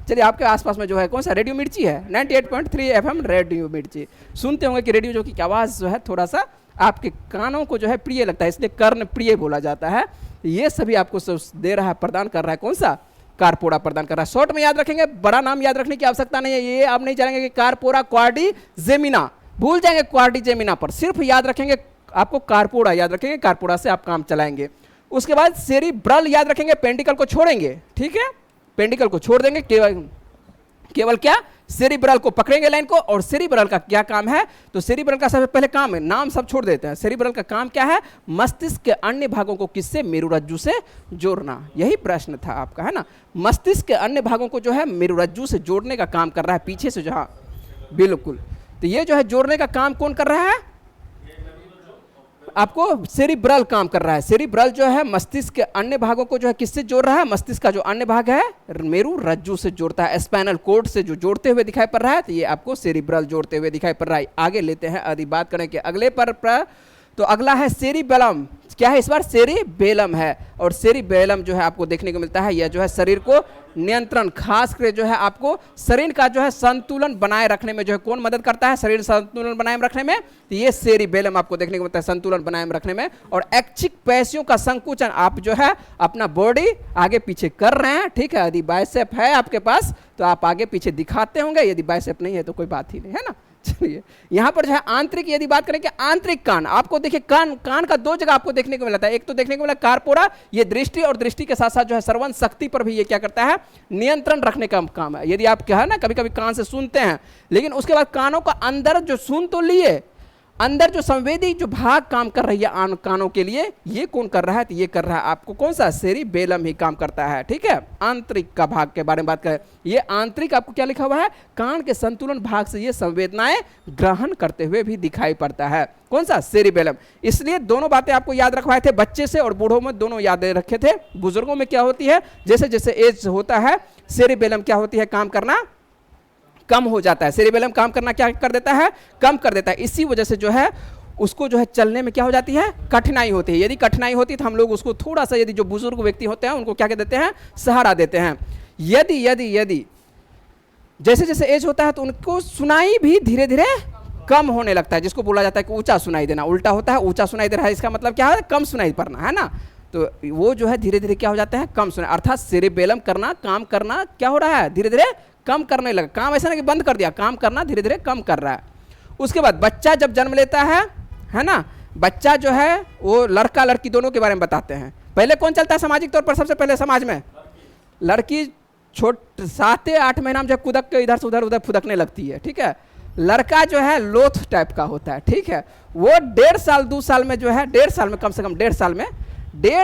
चलिए आपके आसपास में जो है कौन सा, रेडियो मिर्ची है, 98.3 एफएम रेडियो मिर्ची। सुनते होंगे कि रेडियो जॉकी की आवाज़ जो है थोड़ा सा आपके कानों को जो है प्रिय लगता है, इसलिए कर्ण प्रिय बोला जाता है। ये सभी आपको दे रहा है, प्रदान कर रहा है, कौन सा, कॉर्पोरा प्रदान कर रहा है। शॉर्ट में याद रखेंगे, बड़ा नाम याद रखने की आवश्यकता नहीं है, ये आप नहीं जानेंगे कि कॉर्पोरा क्वाड्रिजेमिना, भूल जाएंगे क्वाड्रिजेमिना पर, सिर्फ याद रखेंगे आपको कॉर्पोरा याद रखेंगे, कॉर्पोरा से आप काम चलाएंगे। उसके बाद सेरिब्रल याद रखेंगे, पेंडिकल को छोड़ेंगे, ठीक है, पेंडिकल को छोड़ देंगे, केवल क्या, सेरिब्रल को पकड़ेंगे लाइन को। और सेरिब्रल का क्या काम है, तो सेरिब्रल का सबसे पहले काम है, नाम सब छोड़ देते हैं, सेरिब्रल का काम क्या है, मस्तिष्क के अन्य भागों को किससे, मेरुरज्जु से जोड़ना। यही प्रश्न था आपका, है ना, मस्तिष्क के अन्य भागों को जो है मेरुरज्जु से जोड़ने का काम कर रहा है, पीछे से जहाँ, बिल्कुल। तो ये जो है जोड़ने का काम कौन कर रहा है, आपको सेरिब्रल काम कर रहा है। सेरिब्रल जो है मस्तिष्क के अन्य भागों को जो है किससे जोड़ रहा है, मस्तिष्क का जो अन्य भाग है मेरुरज्जु से जोड़ता है, स्पाइनल कोर्ड से जो जोड़ते हुए दिखाई पड़ रहा है, तो ये आपको सेरिब्रल जोड़ते हुए दिखाई पड़ रहा है। आगे लेते हैं, यदि बात करें कि अगले पर तो अगला है सेरिबेलम, क्या है इस बार, सेरिबेलम है। और सेरिबेलम जो है आपको देखने को मिलता है, यह जो है शरीर को नियंत्रण, खास कर जो है आपको शरीर का जो है संतुलन बनाए रखने में जो है कौन मदद करता है, शरीर संतुलन बनाए रखने में, तो ये सेरिबेलम आपको देखने को मिलता है संतुलन बनाए रखने में। और ऐच्छिक पेशियों का संकुचन, आप जो है अपना बॉडी आगे पीछे कर रहे हैं, ठीक है, यदि बाइसेप है आपके पास तो आप आगे पीछे दिखाते होंगे, यदि बाइसेप नहीं है तो कोई बात ही नहीं, है ना। चलिए यहाँ पर जो है आंतरिक, यदि बात करें कि आंतरिक कान, आपको देखिए कान का 2 जगह आपको देखने को मिलता है, एक तो देखने को मिला कॉर्पोरा, ये दृष्टि, और दृष्टि के साथ साथ जो है श्रवण शक्ति पर भी ये क्या करता है, नियंत्रण रखने का काम है। यदि आप क्या है ना, कभी कभी कान से सुनते हैं, लेकिन उसके बाद कानों का अंदर जो सुन तो लिए, अंदर जो संवेदी जो भाग काम कर रही है कानों के लिए, ये कौन कर रहा है, तो ये कर रहा है आपको कौन सा, सेरिबेलम ही काम करता है, ठीक है। आंतरिक का भाग के बारे में बात करें, ये आंतरिक आपको क्या लिखा हुआ है, कान के संतुलन भाग से ये संवेदनाएं ग्रहण करते हुए भी दिखाई पड़ता है, कौन सा, सेरिबेलम। इसलिए दोनों बातें आपको याद रखवाए थे, बच्चे से और बूढ़ों में दोनों याद रखे थे। बुजुर्गों में क्या होती है, जैसे जैसे एज होता है, सेरिबेलम क्या होती है, काम करना कम हो जाता है, सेरिबेलम काम करना क्या कर देता है, कम कर देता है। इसी वजह से जो है उसको जो है चलने में क्या हो जाती है, कठिनाई होती है। यदि कठिनाई होती है तो हम लोग उसको थोड़ा सा, यदि जो बुजुर्ग व्यक्ति होते हैं उनको क्या कह देते हैं, सहारा देते हैं। यदि यदि यदि जैसे जैसे एज होता है तो उनको सुनाई भी धीरे धीरे कम होने लगता है, जिसको बोला जाता है कि ऊंचा सुनाई देना, उल्टा होता है, ऊंचा सुनाई दे रहा है, इसका मतलब क्या है, कम सुनाई पड़ना, है ना। तो वो जो है धीरे धीरे क्या हो जाता है, कम सुनाई, अर्थात सेरिबेलम करना, काम करना क्या हो रहा है, धीरे धीरे कम करने लगा। काम ऐसा नहीं कि बंद कर दिया, काम करना धीरे धीरे कम कर रहा है। उसके बाद बच्चा जब जन्म लेता है ना, बच्चा जो है वो लड़का लड़की दोनों के बारे में बताते हैं। पहले कौन चलता है सामाजिक तौर पर, सबसे पहले समाज में लड़की 7 या 8 महीना में जब कूदक के इधर से उधर फुदकने लगती है, ठीक है। लड़का जो है लोथ टाइप का होता है, ठीक है, वो 1.5 साल 2 साल में जो है, 1.5 साल में कम से कम 1.5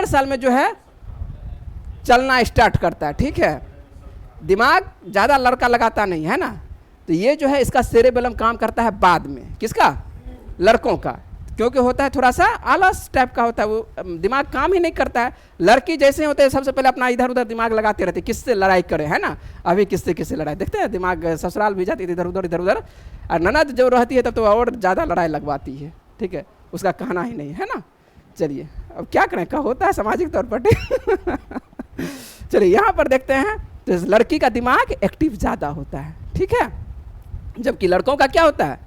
साल में जो है चलना स्टार्ट करता है, ठीक है। दिमाग ज़्यादा लड़का लगाता नहीं है ना, तो ये जो है इसका सेरेबेलम काम करता है बाद में, किसका? लड़कों का, क्योंकि होता है थोड़ा सा आलस टाइप का होता है, वो दिमाग काम ही नहीं करता है। लड़की जैसे होते हैं सबसे पहले अपना इधर उधर दिमाग लगाते रहते, किससे लड़ाई करे, है ना। अभी किससे किससे लड़ाई देखते हैं, दिमाग ससुराल भी जाती है इधर उधर इधर उधर, और ननद जो रहती है तब तो और ज़्यादा लड़ाई लगवाती है, ठीक है, उसका कहना ही नहीं, है ना। चलिए अब क्या करें, क्या होता है सामाजिक तौर पर, चलिए यहाँ पर देखते हैं, तो इस लड़की का दिमाग एक्टिव ज़्यादा होता है, ठीक है, जबकि लड़कों का क्या होता है,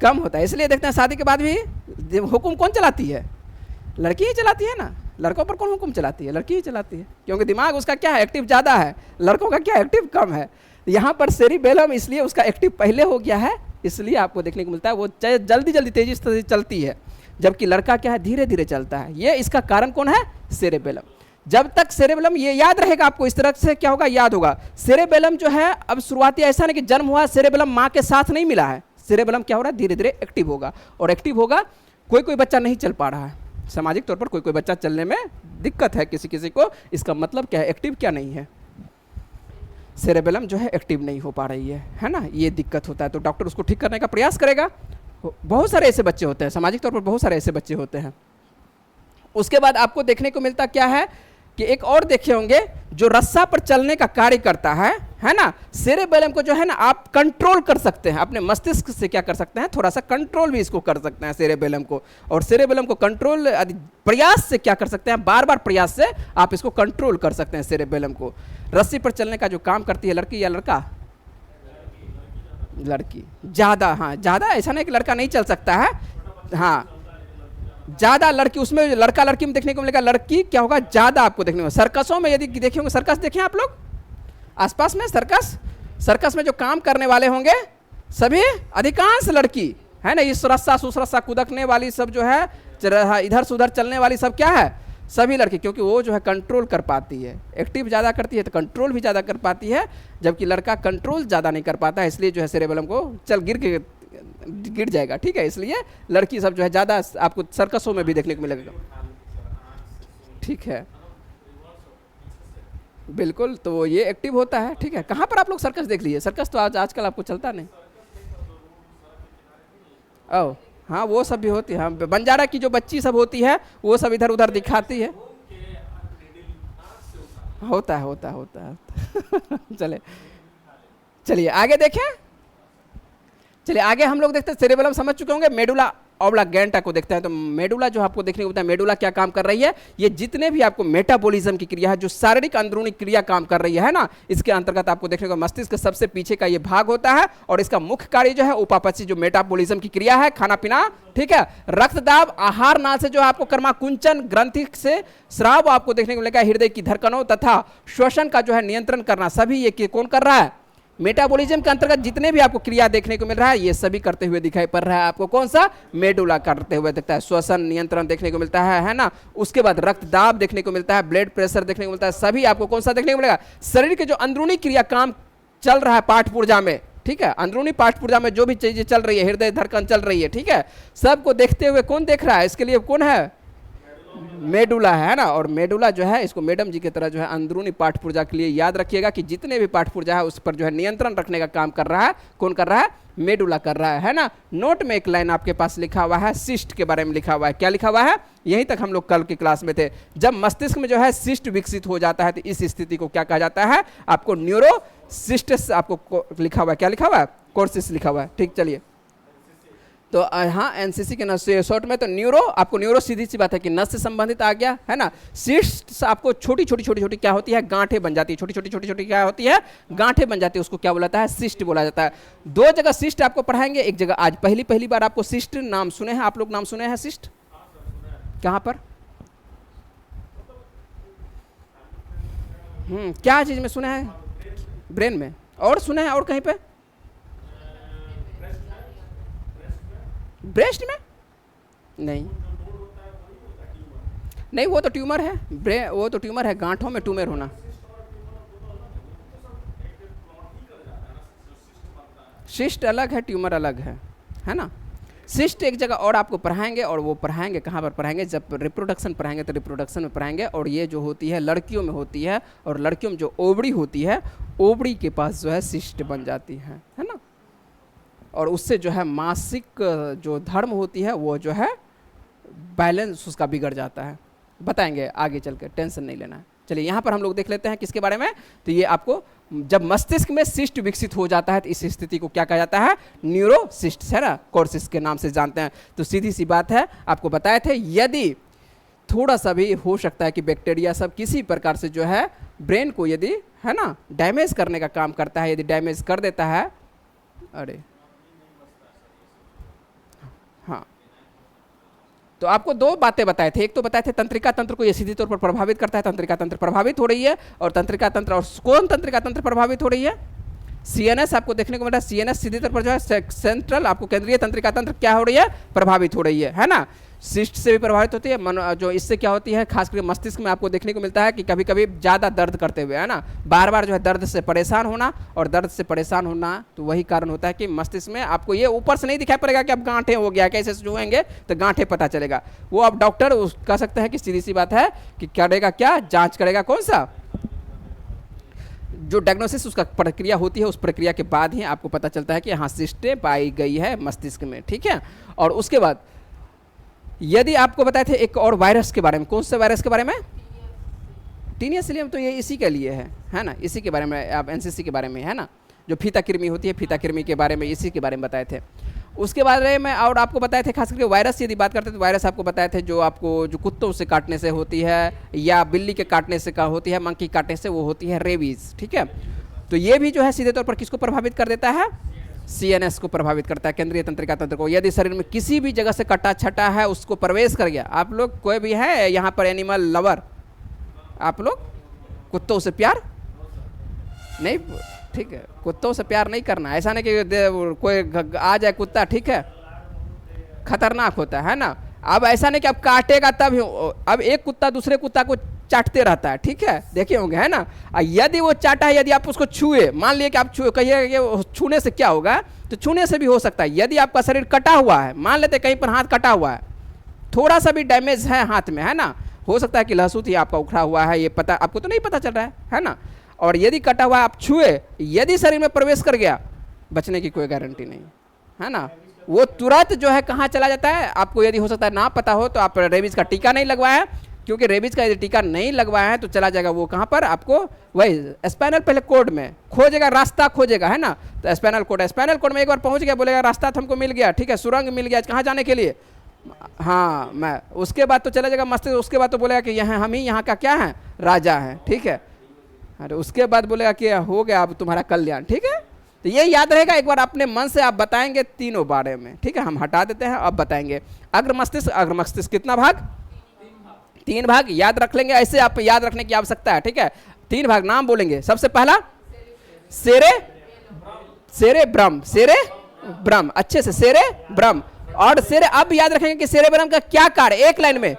कम होता है। इसलिए देखते हैं शादी के बाद भी हुक्म कौन चलाती है, लड़की ही चलाती है ना। लड़कों पर कौन हुक्म चलाती है, लड़की ही चलाती है, क्योंकि दिमाग उसका क्या है, एक्टिव ज़्यादा है, लड़कों का क्या एक्टिव कम है। यहाँ पर सेरिबेलम इसलिए उसका एक्टिव पहले हो गया है, इसलिए आपको देखने को मिलता है वो जल्दी जल्दी तेजी से चलती है, जबकि लड़का क्या है, धीरे धीरे चलता है। ये इसका कारण कौन है, सेरिबेलम। जब तक सेरेबेलम, ये याद रहेगा आपको, इस तरह से क्या होगा, याद होगा। सेरेबेलम जो है अब शुरुआती ऐसा नहीं कि जन्म हुआ सेरेबेलम माँ के साथ नहीं मिला है, सेरेबेलम क्या हो रहा है, धीरे धीरे एक्टिव होगा, और एक्टिव होगा। कोई कोई बच्चा नहीं चल पा रहा है, सामाजिक तौर पर कोई कोई बच्चा चलने में दिक्कत है किसी किसी को, इसका मतलब क्या है, एक्टिव क्या नहीं है, सेरेबेलम जो है एक्टिव नहीं हो पा रही है ना, ये दिक्कत होता है। तो डॉक्टर उसको ठीक करने का प्रयास करेगा। बहुत सारे ऐसे बच्चे होते हैं, सामाजिक तौर पर बहुत सारे ऐसे बच्चे होते हैं। उसके बाद आपको देखने को मिलता क्या है कि एक और देखे होंगे जो रस्सा पर चलने का कार्य करता है ना। सेरेबेलम को जो है ना आप कंट्रोल कर सकते हैं, अपने मस्तिष्क से क्या कर सकते हैं, थोड़ा सा कंट्रोल भी इसको कर सकते हैं सेरेबेलम को। और सेरेबेलम को कंट्रोल प्रयास से क्या कर सकते हैं, बार बार प्रयास से आप इसको कंट्रोल कर सकते हैं सेरेबेलम को। रस्सी पर चलने का जो काम करती है लड़की या लड़का, लड़की ज़्यादा, हाँ ज़्यादा, ऐसा नहीं कि लड़का नहीं चल सकता है, हाँ ज़्यादा लड़की, उसमें लड़का लड़की में देखने को मिलेगा, लड़की क्या होगा, ज़्यादा आपको देखने को। सर्कसों में यदि देखे होंगे, सर्कस देखें आप लोग आसपास में, सर्कस में जो काम करने वाले होंगे सभी अधिकांश लड़की है ना। इस रस्सा उस रस्सा कुदकने वाली सब जो है, इधर से उधर चलने वाली सब क्या है, सभी लड़की, क्योंकि वो जो है कंट्रोल कर पाती है, एक्टिव ज़्यादा करती है तो कंट्रोल भी ज़्यादा कर पाती है, जबकि लड़का कंट्रोल ज़्यादा नहीं कर पाता है। इसलिए जो है सेरेबेलम को चल गिर जाएगा, ठीक है। इसलिए लड़की सब जो है ज़्यादा आपको सर्कसों में भी देखने को मिलेगा, ठीक है, बिल्कुल। तो ये एक्टिव होता है, ठीक है। कहाँ पर आप लोग सर्कस देख लीजिए, सर्कस तो आजकल आपको चलता नहीं। ओ हाँ, वो सब भी होती है, हाँ, बंजारा की जो बच्ची सब होती है वो सब इधर उधर दिखाती है, होता है चले चलिए आगे देखें, चलिए आगे हम लोग देखते हैं, सेरेबेलम समझ चुके होंगे। मेडुला ऑब्लांगेटा को देखते हैं। तो मेडुला जो आपको देखने को मिलता है, मेडुला क्या काम कर रही है, ये जितने भी आपको मेटाबॉलिज्म की क्रिया है, जो शारीरिक अंदरूनी क्रिया काम कर रही है ना, इसके अंतर्गत आपको देखने को मस्तिष्क के सबसे पीछे का ये भाग होता है, और इसका मुख्य कार्य जो है उपापचय, जो मेटाबॉलिज्म की क्रिया है, खाना पीना, ठीक है, रक्तदाब, आहार नाल से जो आपको कर्माकुंचन ग्रंथि से स्राव आपको देखने को मिलेगा, हृदय की धड़कनों तथा श्वसन का जो है नियंत्रण करना, सभी ये कौन कर रहा है, मेटाबॉलिज्म के अंतर्गत जितने भी आपको क्रिया देखने को मिल रहा है ये सभी करते हुए दिखाई पड़ रहा है आपको। कौन सा, मेडुला करते हुए दिखता है। श्वसन नियंत्रण देखने को मिलता है ना। उसके बाद रक्तदाब देखने को मिलता है, ब्लड प्रेशर देखने को मिलता है, सभी आपको कौन सा देखने को मिलेगा, शरीर के जो अंदरूनी क्रिया काम चल रहा है पाठ पुर्जा में, ठीक है, अंदरूनी पाठ पुर्जा में जो भी चीजें चल रही है, हृदय धड़कन चल रही है, ठीक है, सबको देखते हुए कौन देख रहा है, इसके लिए कौन है, मेडुला है ना। और मेडुला जो है इसको मैडम जी की तरह जो है अंदरूनी पाठ पुर्जा के लिए याद रखिएगा कि जितने भी पाठ पुर्जा है उस पर जो है नियंत्रण रखने का काम कर रहा है, कौन कर रहा है, मेडुला कर रहा है ना। नोट में एक लाइन आपके पास लिखा हुआ है, सिस्ट के बारे में लिखा हुआ है। क्या लिखा हुआ है, यहीं तक हम लोग कल की क्लास में थे। जब मस्तिष्क में जो है सिस्ट विकसित हो जाता है तो इस स्थिति को क्या कहा जाता है, आपको न्यूरोसिस्टिस आपको लिखा हुआ है, क्या लिखा हुआ है, कोर्सिस लिखा हुआ है, ठीक। चलिए तो हाँ, एनसीसी के नस शॉर्ट में तो न्यूरो, आपको न्यूरो सीधी सी बात है कि नस से संबंधित आ गया है ना। सिस्ट आपको छोटी छोटी क्या होती है, गांठें बन जाती है, छोटी क्या होती है, गांठें बन जाती है, उसको क्या बोला जाता है, सिस्ट बोला जाता है। दो जगह सिस्ट आपको पढ़ाएंगे, एक जगह आज पहली बार आपको सिस्ट नाम सुने हैं, आप लोग नाम सुने हैं सिस्ट, कहाँ पर, क्या चीज में सुना है, ब्रेन में, और सुने हैं और कहीं पे, ब्रेस्ट में नहीं, वो तो ट्यूमर है, वो तो ट्यूमर है, गांठों में ट्यूमर होना। सिस्ट अलग है, ट्यूमर अलग है ना। सिस्ट एक जगह और आपको पढ़ाएंगे, और वो पढ़ाएंगे कहाँ पर पढ़ाएंगे, जब रिप्रोडक्शन पढ़ाएंगे तो रिप्रोडक्शन में पढ़ाएंगे। और ये जो होती है लड़कियों में होती है, और लड़कियों में जो ओवड़ी होती है, ओवड़ी के पास जो है सिस्ट बन जाती है ना। और उससे जो है मासिक जो धर्म होती है वो जो है बैलेंस उसका बिगड़ जाता है। बताएंगे आगे चल के, टेंशन नहीं लेना है। चलिए यहाँ पर हम लोग देख लेते हैं किसके बारे में। तो ये आपको जब मस्तिष्क में सिस्ट विकसित हो जाता है तो इस स्थिति को क्या कहा जाता है, न्यूरोसिस्ट, है ना, कोर्सिस के नाम से जानते हैं। तो सीधी सी बात है, आपको बताए थे यदि थोड़ा सा भी हो सकता है कि बैक्टीरिया सब किसी प्रकार से जो है ब्रेन को यदि, है ना, डैमेज करने का काम करता है, यदि डैमेज कर देता है, अरे हाँ, तो आपको दो बातें बताए थे। एक तो बताए थे तंत्रिका तंत्र को ये सीधी तौर पर प्रभावित करता है, तंत्रिका तंत्र प्रभावित हो रही है, और तंत्रिका तंत्र, और कौन तंत्रिका तंत्र प्रभावित हो रही है, सीएनएस आपको देखने को मिल रहा है। सीएनएस सीधी तौर पर जो है सेंट्रल आपको केंद्रीय तंत्रिका तंत्र क्या हो रही है, प्रभावित हो रही है ना। सिस्ट से भी प्रभावित होती है, जो इससे क्या होती है, खासकर मस्तिष्क में आपको देखने को मिलता है कि कभी कभी ज़्यादा दर्द करते हुए, है ना, बार बार जो है दर्द से परेशान होना, और दर्द से परेशान होना तो वही कारण होता है कि मस्तिष्क में आपको ये ऊपर से नहीं दिखाई पड़ेगा कि अब गांठे हो गया, कैसे छुएंगे तो गांठे पता चलेगा। वो अब डॉक्टर कह सकते हैं कि सीधी सी बात है कि करेगा क्या, जाँच करेगा, कौन सा जो डायग्नोसिस उसका प्रक्रिया होती है, उस प्रक्रिया के बाद ही आपको पता चलता है कि हाँ सिस्टें पाई गई है मस्तिष्क में, ठीक है। और उसके बाद यदि आपको बताए थे एक और वायरस के बारे में, कौन से वायरस के बारे में, टीनिया सिलियम, तो ये इसी के लिए है ना, इसी के बारे में आप एनसीसी के बारे में, है ना, जो फीता कृमि होती है, फीता कृमि के बारे में, इसी के बारे में बताए थे। उसके बारे में और आपको बताए थे खास करके वायरस, यदि बात करते हैं तो वायरस आपको बताए थे जो आपको जो कुत्तों से काटने से होती है या बिल्ली के काटने से होती है, मंकी काटने से, वो होती है रेबीज, ठीक है। तो ये भी जो है सीधे तौर पर किसको प्रभावित कर देता है, सीएनएस को प्रभावित करता है, केंद्रीय तंत्रिका तंत्र को। यदि शरीर में किसी भी जगह से कटा छटा है उसको प्रवेश कर गया, आप लोग कोई भी है यहाँ पर एनिमल लवर, आप लोग कुत्तों से प्यार नहीं, ठीक है, कुत्तों से प्यार नहीं करना, ऐसा नहीं कि कोई आ जाए कुत्ता, ठीक है, खतरनाक होता है ना। अब ऐसा नहीं कि अब काटेगा तब, अब एक कुत्ता दूसरे कुत्ता को चाटते रहता है, ठीक है, देखे होंगे, है ना। यदि वो चाटा है, यदि आप उसको छुए, मान लिए कि आप कहिए छूने से क्या होगा, तो छूने से भी हो सकता है। यदि आपका शरीर कटा हुआ है, मान लेते कहीं पर हाथ कटा हुआ है, थोड़ा सा भी डैमेज है हाथ में, है ना, हो सकता है कि लहसुन ही आपका उखड़ा हुआ है, ये पता आपको तो नहीं पता चल रहा है ना। और यदि कटा हुआ आप छुए, यदि शरीर में प्रवेश कर गया, बचने की कोई गारंटी नहीं, है ना, वो तुरंत जो है कहाँ चला जाता है। आपको यदि हो सकता है ना पता हो तो आप रेबीज का टीका नहीं लगवाया है, क्योंकि रेबीज का यदि टीका नहीं लगवाया है तो चला जाएगा वो कहाँ पर, आपको वही स्पाइनल पहले कोड में खोजेगा, रास्ता खोजेगा, है ना। तो स्पाइनल कोड में एक बार पहुँच गया, बोलेगा रास्ता तो हमको मिल गया, ठीक है, सुरंग मिल गया, कहाँ जाने के लिए, हाँ मैं, उसके बाद तो चला जाएगा मस्तिष्क, उसके बाद तो बोलेगा कि यहाँ हम ही यहाँ का क्या है, राजा है, ठीक है। अरे उसके बाद बोलेगा कि हो गया अब तुम्हारा कल्याण, ठीक है। तो ये याद रहेगा, एक बार अपने मन से आप बताएंगे तीनों बारे में, ठीक है। हम हटा देते हैं, अब बताएंगे अग्र मस्तिष्क कितना भाग, 3 भाग, याद रख लेंगे, ऐसे आप याद रखने की आवश्यकता है, ठीक है। 3 भाग नाम बोलेंगे, सबसे पहला सेरेब्रम, अच्छे से सेरेब्रम, और अब याद रखेंगे कि सेरेब्रम का क्या कार्य, एक लाइन में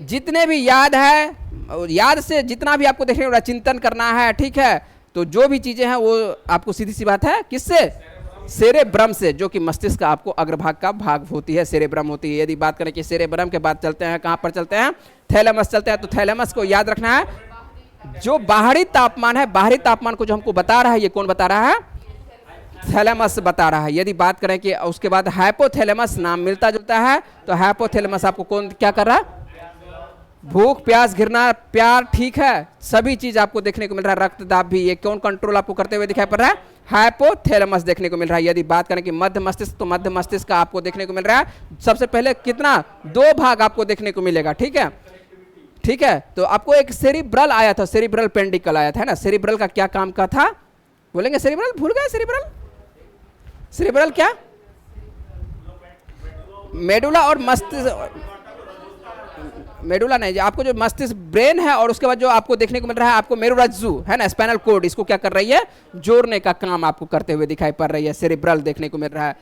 जितने भी याद है, याद से जितना भी आपको देखने को चिंतन करना है, ठीक है। तो जो भी चीजें हैं वो आपको सीधी सी बात है किससे, सेरेब्रम से, जो कि मस्तिष्क का आपको अग्रभाग का भाग होती है, सेरेब्रम होती है। यदि बात करें कि सेरेब्रम के बाद चलते हैं कहाँ पर चलते हैं, थैलेमस चलते हैं। तो थैलेमस को याद रखना है, जो बाहरी तापमान है, बाहरी तापमान को जो हमको बता रहा है, ये कौन बता रहा है, थैलेमस बता रहा है। यदि बात करें कि उसके बाद हाइपोथैलेमस, नाम मिलता जुलता है, तो हाइपोथैलेमस आपको कौन क्या कर रहा है, भूख प्यास घिरना प्यार, ठीक है, सभी चीज आपको देखने को मिल रहा है, रक्तदाब भी, ये कौन कंट्रोल आपको करते हुए दिखाई पड़ रहा है, हाइपोथैलेमस देखने को मिल रहा है। यदि बात करें कि मध्य मस्तिष्क, तो मध्य मस्तिष्क का आपको देखने को मिल रहा है सबसे पहले कितना, 2 भाग आपको देखने को मिलेगा, ठीक है, ठीक है। तो आपको एक सेरिब्रल आया था, सेरिब्रल पेंडिकल आया था, है ना। सेरिब्रल का क्या काम का था, बोलेंगे सेरिब्रल, भूल गए, सेरिब्रल क्या, मेडुला और मस्तिष्क, मेडुला नहीं, आपको जो मस्तिष्क ब्रेन है, और उसके बाद जो आपको देखने को मिल रहा है आपको मेरुरज्जु, है ना, स्पाइनल कोड, इसको क्या कर रही है, जोड़ने का काम आपको करते हुए दिखाई पड़ रही है, सेरिब्रल देखने को मिल रहा है।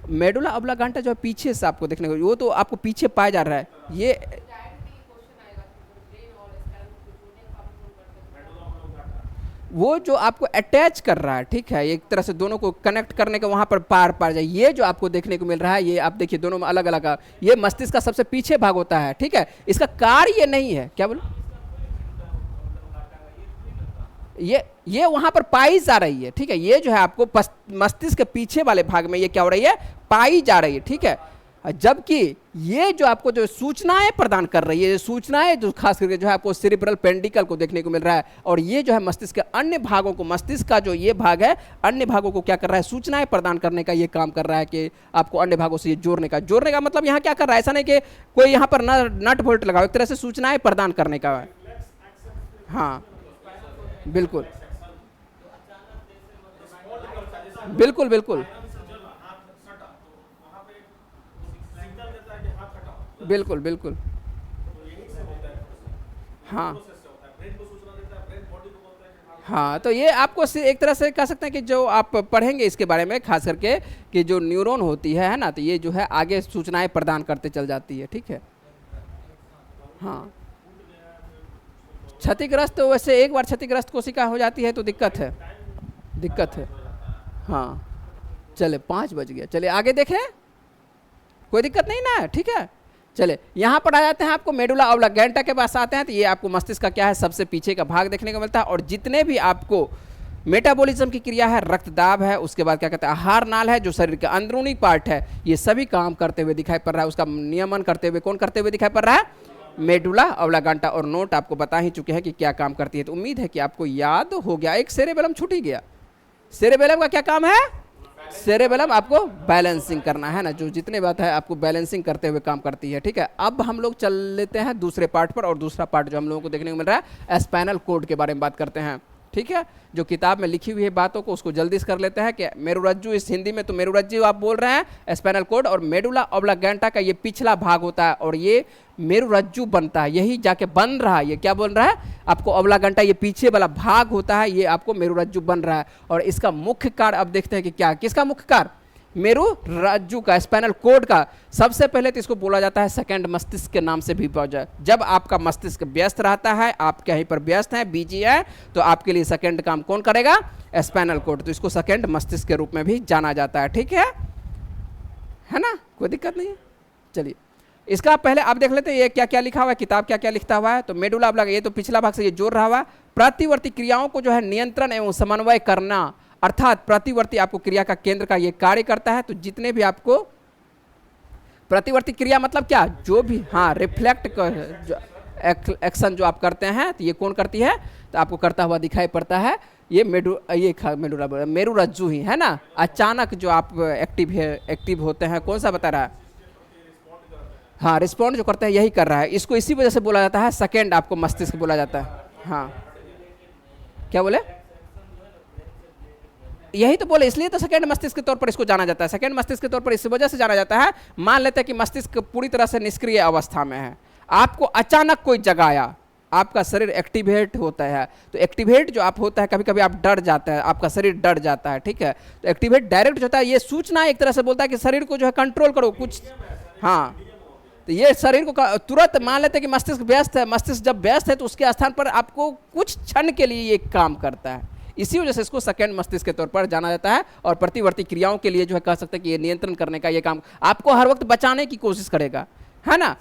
मेडुला ऑब्लांगेटा जो पीछे से आपको देखने को, वो तो आपको पीछे पाया जा रहा है, ये वो जो आपको अटैच कर रहा है, ठीक है, एक तरह से दोनों को कनेक्ट करने का, वहां पर पार जाए, ये जो आपको देखने को मिल रहा है, ये आप देखिए दोनों में अलग अलग, ये मस्तिष्क का सबसे पीछे भाग होता है, ठीक है। इसका कार्य ये नहीं है, क्या बोलो, ये वहां पर पाई जा रही है, ठीक है। ये जो है आपको मस्तिष्क के पीछे वाले भाग में ये क्या हो रही है, पाई जा रही है, ठीक है। जबकि ये जो आपको जो सूचनाएं प्रदान कर रही है, सूचनाएं जो खास करके जो है आपको सेरिब्रल पेंडिकल को देखने को मिल रहा है, और ये जो है मस्तिष्क के अन्य भागों को, मस्तिष्क का जो ये भाग है अन्य भागों को क्या कर रहा है, सूचनाएं प्रदान करने का ये काम कर रहा है कि आपको अन्य भागों से ये जोड़ने का मतलब यहाँ क्या कर रहा है, ऐसा नहीं कि कोई यहाँ पर नट बोल्ट लगाओ, एक तरह से सूचनाएं प्रदान करने का है। हाँ बिल्कुल बिल्कुल बिल्कुल बिल्कुल बिल्कुल। हाँ हाँ, तो ये आपको एक तरह से कह सकते हैं कि जो आप पढ़ेंगे इसके बारे में खास करके कि जो न्यूरॉन होती है ना, तो ये जो है आगे सूचनाएं प्रदान करते चल जाती है, ठीक है। हाँ, क्षतिग्रस्त तो वैसे एक बार क्षतिग्रस्त कोशिका हो जाती है तो दिक्कत है, दिक्कत है। हाँ चले 5 बज गया, चलिए आगे देखें, कोई दिक्कत नहीं ना, ठीक है। चले यहाँ पर आ जाते हैं, आपको मेडुला ऑब्लांगेटा के पास आते हैं, तो ये आपको मस्तिष्क का क्या है, सबसे पीछे का भाग देखने को मिलता है। और जितने भी आपको मेटाबॉलिज्म की क्रिया है, रक्तदाब है, उसके बाद क्या कहते हैं आहार नाल है, जो शरीर का अंदरूनी पार्ट है, ये सभी काम करते हुए दिखाई पड़ रहा है। उसका नियमन करते हुए कौन करते हुए दिखाई पड़ रहा है, मेडुला ऑब्लांगेटा। और नोट आपको बता ही चुके हैं कि क्या काम करती है, तो उम्मीद है कि आपको याद हो गया। एक सेरेबेलम छूट ही गया, सेरेबेलम का क्या काम है, सेरेबेलम आपको बैलेंसिंग करना है ना, जो जितने बात है आपको बैलेंसिंग करते हुए काम करती है, ठीक है। अब हम लोग चल लेते हैं दूसरे पार्ट पर, और दूसरा पार्ट जो हम लोगों को देखने को मिल रहा है स्पाइनल कोड के बारे में बात करते हैं, ठीक है। जो किताब में लिखी हुई है बातों को उसको जल्दी से कर लेते हैं कि मेरुरज्जु, इस हिंदी में तो मेरुरज्जु आप बोल रहे हैं, स्पाइनल कोड और मेडुला ऑब्लांगेटा का ये पिछला भाग होता है, और ये मेरुरज्जु बनता है, यही जाके बन रहा है, ये क्या बोल रहा है आपको, ऑब्लांगेटा ये पीछे वाला भाग होता है, ये आपको मेरुरज्जु बन रहा है। और इसका मुख्य कार्य अब देखते हैं कि क्या, किसका मुख्य कार्य, मेरुरज्जु का, स्पाइनल कोड का। सबसे पहले तो इसको बोला जाता है सेकंड मस्तिष्क के नाम से भी जाए। जब आपका मस्तिष्क व्यस्त रहता है, आप कहीं पर व्यस्त हैं, बिजी है, तो आपके लिए सेकंड काम कौन करेगा, स्पाइनल कोड, तो इसको सेकंड मस्तिष्क के रूप में भी जाना जाता है, ठीक है ना, कोई दिक्कत नहीं है। चलिए इसका पहले आप देख लेते हैं ये क्या क्या लिखा हुआ है, किताब क्या क्या लिखता हुआ है। तो मेडुला ऑब्लांगेटा, ये तो पिछला भाग से ये जोड़ रहा हुआ, प्रतिवर्ती क्रियाओं को जो है नियंत्रण एवं समन्वय करना, अर्थात प्रतिवर्ती आपको क्रिया का केंद्र का ये कार्य करता है। तो जितने भी आपको प्रतिवर्ती क्रिया मतलब क्या, जो भी हाँ रिफ्लेक्ट जो एक्शन जो आप करते हैं, तो ये कौन करती है, तो आपको करता हुआ दिखाई पड़ता है ये मेरुरज्जु ही है ना। अचानक जो आप एक्टिव होते हैं, कौन सा बता रहा है, हाँ रिस्पॉन्ड जो करते हैं यही कर रहा है, इसको इसी वजह से बोला जाता है सेकेंड आपको मस्तिष्क बोला जाता है। हाँ क्या बोले, यही तो बोले, इसलिए तो सेकंड मस्तिष्क के तौर पर इसको जाना जाता है। सेकंड मस्तिष्क के तौर पर इस वजह से जाना जाता है, मान लेते हैं कि मस्तिष्क पूरी तरह से निष्क्रिय अवस्था में है, आपको अचानक कोई जगाया, आपका शरीर एक्टिवेट होता है। तो एक्टिवेट जो आप होता है, कभी कभी आप डर जाते हैं, आपका शरीर डर जाता है, ठीक है। तो एक्टिवेट डायरेक्ट जो होता है, ये सूचना एक तरह से बोलता है कि शरीर को जो है कंट्रोल करो कुछ, हाँ। तो ये शरीर को तुरंत मान लेते हैं कि मस्तिष्क व्यस्त है, मस्तिष्क जब व्यस्त है तो उसके स्थान पर आपको कुछ क्षण के लिए ये काम करता है, इसी वजह से इसको सेकंड मस्तिष्क के तौर पर जाना जाता है। और प्रतिवर्ती क्रियाओं के लिए जो है कह सकते हैं कि ये नियंत्रण करने का ये काम आपको हर वक्त बचाने की कोशिश करेगा, है ना।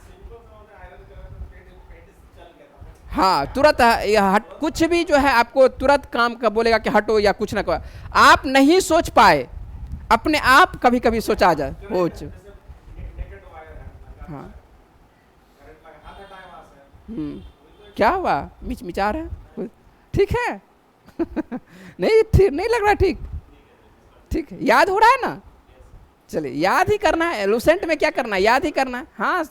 हाँ तुरंत कुछ भी जो है आपको तुरंत काम का बोलेगा कि हटो या कुछ ना करो, आप नहीं सोच पाए, अपने आप कभी कभी सोचा जाए हो। हाँ क्या हुआ, मिचमिचा रहे हैं, ठीक है नहीं ठीक नहीं लग रहा, ठीक ठीक याद हो रहा है ना, चलिए याद ही करना है, लूसेंट में क्या करना है, याद ही करना है। हाँ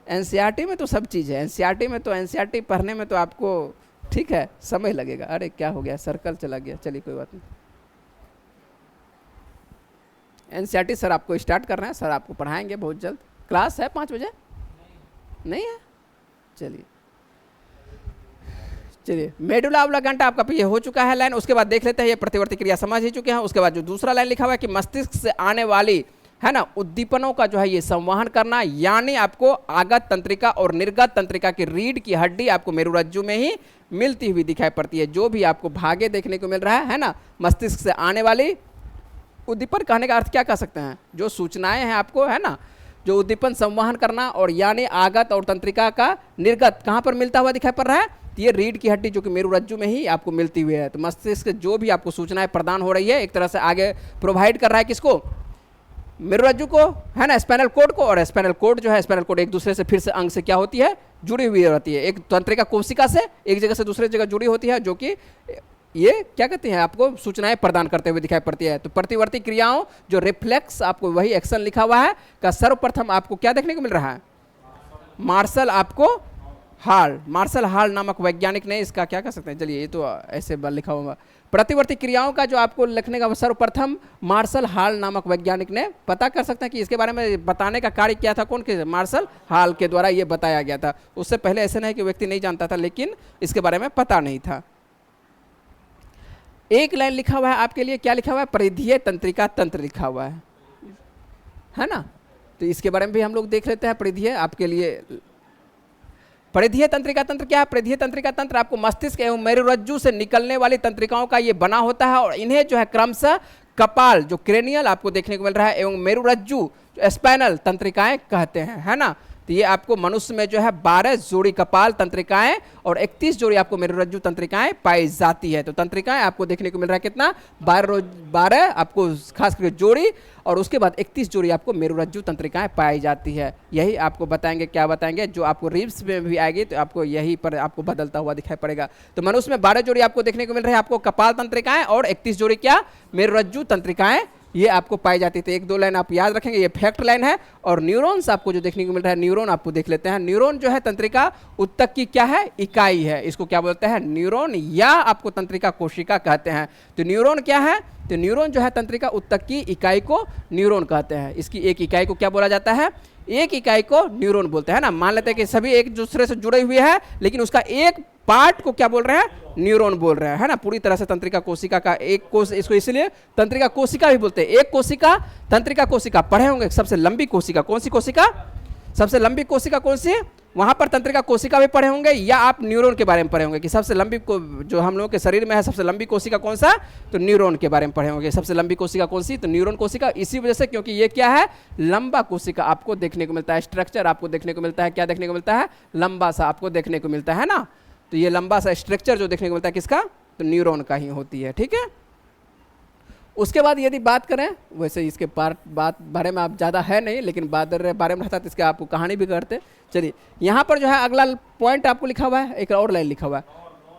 एनसीईआरटी में तो सब चीज़ है, एनसीईआरटी में तो एनसीईआरटी पढ़ने में तो आपको ठीक है समय लगेगा। अरे क्या हो गया, सर्कल चला गया, चलिए कोई बात नहीं। एनसीईआरटी सर आपको स्टार्ट कर रहे हैं, सर आपको पढ़ाएंगे बहुत जल्द, क्लास है 5 बजे, नहीं है, चलिए चलिए। मेडुला ऑब्लांगेटा आपका ये हो चुका है लाइन, उसके बाद देख लेते हैं ये प्रतिवर्ती क्रिया समझ ही चुके हैं। उसके बाद जो दूसरा लाइन लिखा हुआ है कि मस्तिष्क से आने वाली है ना उद्दीपनों का जो है ये संवहन करना, यानी आपको आगत तंत्रिका और निर्गत तंत्रिका की रीढ़ की हड्डी आपको मेरुरज्जु में ही मिलती हुई दिखाई पड़ती है। जो भी आपको भागे देखने को मिल रहा है ना, मस्तिष्क से आने वाली उद्दीपन कहने का अर्थ क्या कह सकते हैं, जो सूचनाएं हैं आपको है ना, जो उद्दीपन संवहन करना और यानी आगत और तंत्रिका का निर्गत कहाँ पर मिलता हुआ दिखाई पड़ रहा है, तो ये रीढ़ की हड्डी जो कि मेरुरज्जु में ही आपको मिलती हुई है। तो मस्तिष्क जो भी आपको सूचनाएं प्रदान हो रही है एक तरह से आगे प्रोवाइड कर रहा है किसको, मेरुरज्जु को, है ना, स्पाइनल कोड को। और स्पाइनल कोड जो है, स्पाइनल कोड एक दूसरे से फिर से अंग से क्या होती है, जुड़ी हुई रहती है, एक तंत्रिका कोशिका से एक जगह से दूसरे जगह जुड़ी होती है, जो कि ये क्या कहते हैं आपको सूचनाएं प्रदान करते हुए दिखाई पड़ती है। तो प्रतिवर्ती क्रियाओं जो रिफ्लेक्स आपको वही एक्शन लिखा हुआ है का सर्वप्रथम आपको क्या देखने को मिल रहा है, मार्शल आपको हाल, मार्शल हाल नामक वैज्ञानिक ने इसका क्या कह सकते हैं, चलिए ये तो ऐसे लिखा हुआ, प्रतिवर्ती क्रियाओं का जो आपको लिखने का सर्वप्रथम मार्शल हाल नामक वैज्ञानिक ने पता कर सकते हैं कि इसके बारे में बताने का कार्य किया था कौन के, मार्शल हाल के द्वारा ये बताया गया था। उससे पहले ऐसे नहीं कि व्यक्ति नहीं जानता था लेकिन इसके बारे में पता नहीं था। एक लाइन लिखा हुआ है आपके लिए, क्या लिखा हुआ है, परिधीय तंत्रिका तंत्र लिखा हुआ है ना। तो इसके बारे में भी हम लोग देख लेते हैं। परिधीय आपके लिए, परिधीय तंत्रिका तंत्र क्या है, परिधीय तंत्रिका तंत्र आपको मस्तिष्क एवं मेरुरज्जु से निकलने वाली तंत्रिकाओं का ये बना होता है और इन्हें जो है क्रमशः कपाल जो क्रेनियल आपको देखने को मिल रहा है एवं मेरुरज्जु स्पाइनल तंत्रिकाएं कहते हैं, है ना। तो ये आपको मनुष्य में जो है 12 जोड़ी कपाल तंत्रिकाएं और 31 जोड़ी आपको मेरुरज्जु तंत्रिकाएं पाई जाती है। तो तंत्रिकाएं आपको देखने को मिल रहा है कितना, 12 आपको खास करके जोड़ी, और उसके बाद 31 जोड़ी आपको मेरुरज्जु तंत्रिकाएं पाई जाती है। यही आपको बताएंगे, क्या बताएंगे, जो आपको रिब्स में भी आएगी तो आपको यही पर आपको बदलता हुआ दिखाई पड़ेगा। तो मनुष्य में 12 जोड़ी आपको देखने को मिल रही है, आपको कपाल तंत्रिकाएं, और 31 जोड़ी क्या, मेरुरज्जु तंत्रिकाएं ये आपको पाई जाती थी। एक दो लाइन आप याद रखेंगे, ये फैक्ट लाइन है। और न्यूरॉन्स आपको जो देखने को मिल रहा है, न्यूरॉन आपको देख लेते हैं। न्यूरॉन जो है तंत्रिका उत्तक की क्या है, इकाई है। इसको क्या बोलते हैं, न्यूरॉन, या आपको तंत्रिका कोशिका कहते हैं। तो न्यूरॉन क्या है, तो न्यूरॉन जो है तंत्रिका उत्तक की इकाई को न्यूरॉन कहते हैं। इसकी एक इकाई को क्या बोला जाता है, एक इकाई को न्यूरॉन बोलते हैं ना। मान लेते हैं कि सभी एक दूसरे से जुड़े हुए हैं लेकिन उसका एक पार्ट को क्या बोल रहे हैं, न्यूरॉन बोल रहे हैं, है ना। पूरी तरह से तंत्रिका कोशिका का एक कोश, इसको इसलिए तंत्रिका कोशिका भी बोलते हैं। एक कोशिका, तंत्रिका कोशिका पढ़े होंगे, सबसे लंबी कोशिका कौन सी कोशिका, सबसे लंबी कोशिका कौन सी, वहां पर तंत्रिका कोशिका भी पढ़े होंगे, या आप न्यूरॉन के बारे में पढ़े होंगे कि सबसे लंबी जो हम लोगों के शरीर में है सबसे लंबी कोशिका कौन सा, तो न्यूरॉन के बारे में पढ़े होंगे। सबसे लंबी कोशिका कौन सी, तो न्यूरॉन कोशिका। इसी वजह से क्योंकि ये क्या है, लंबा कोशिका आपको देखने को मिलता है, स्ट्रक्चर आपको देखने को मिलता है, क्या देखने को मिलता है, लंबा सा आपको देखने को मिलता है ना। तो ये लंबा सा स्ट्रक्चर जो देखने को मिलता है किसका, तो न्यूरॉन का ही होती है, ठीक है। उसके बाद यदि बात करें, वैसे इसके बात बारे में आप ज़्यादा है नहीं, लेकिन बारे में रहता तो इसके आपको कहानी भी करते। चलिए यहाँ पर जो है अगला पॉइंट आपको लिखा हुआ है, एक और लाइन लिखा हुआ है,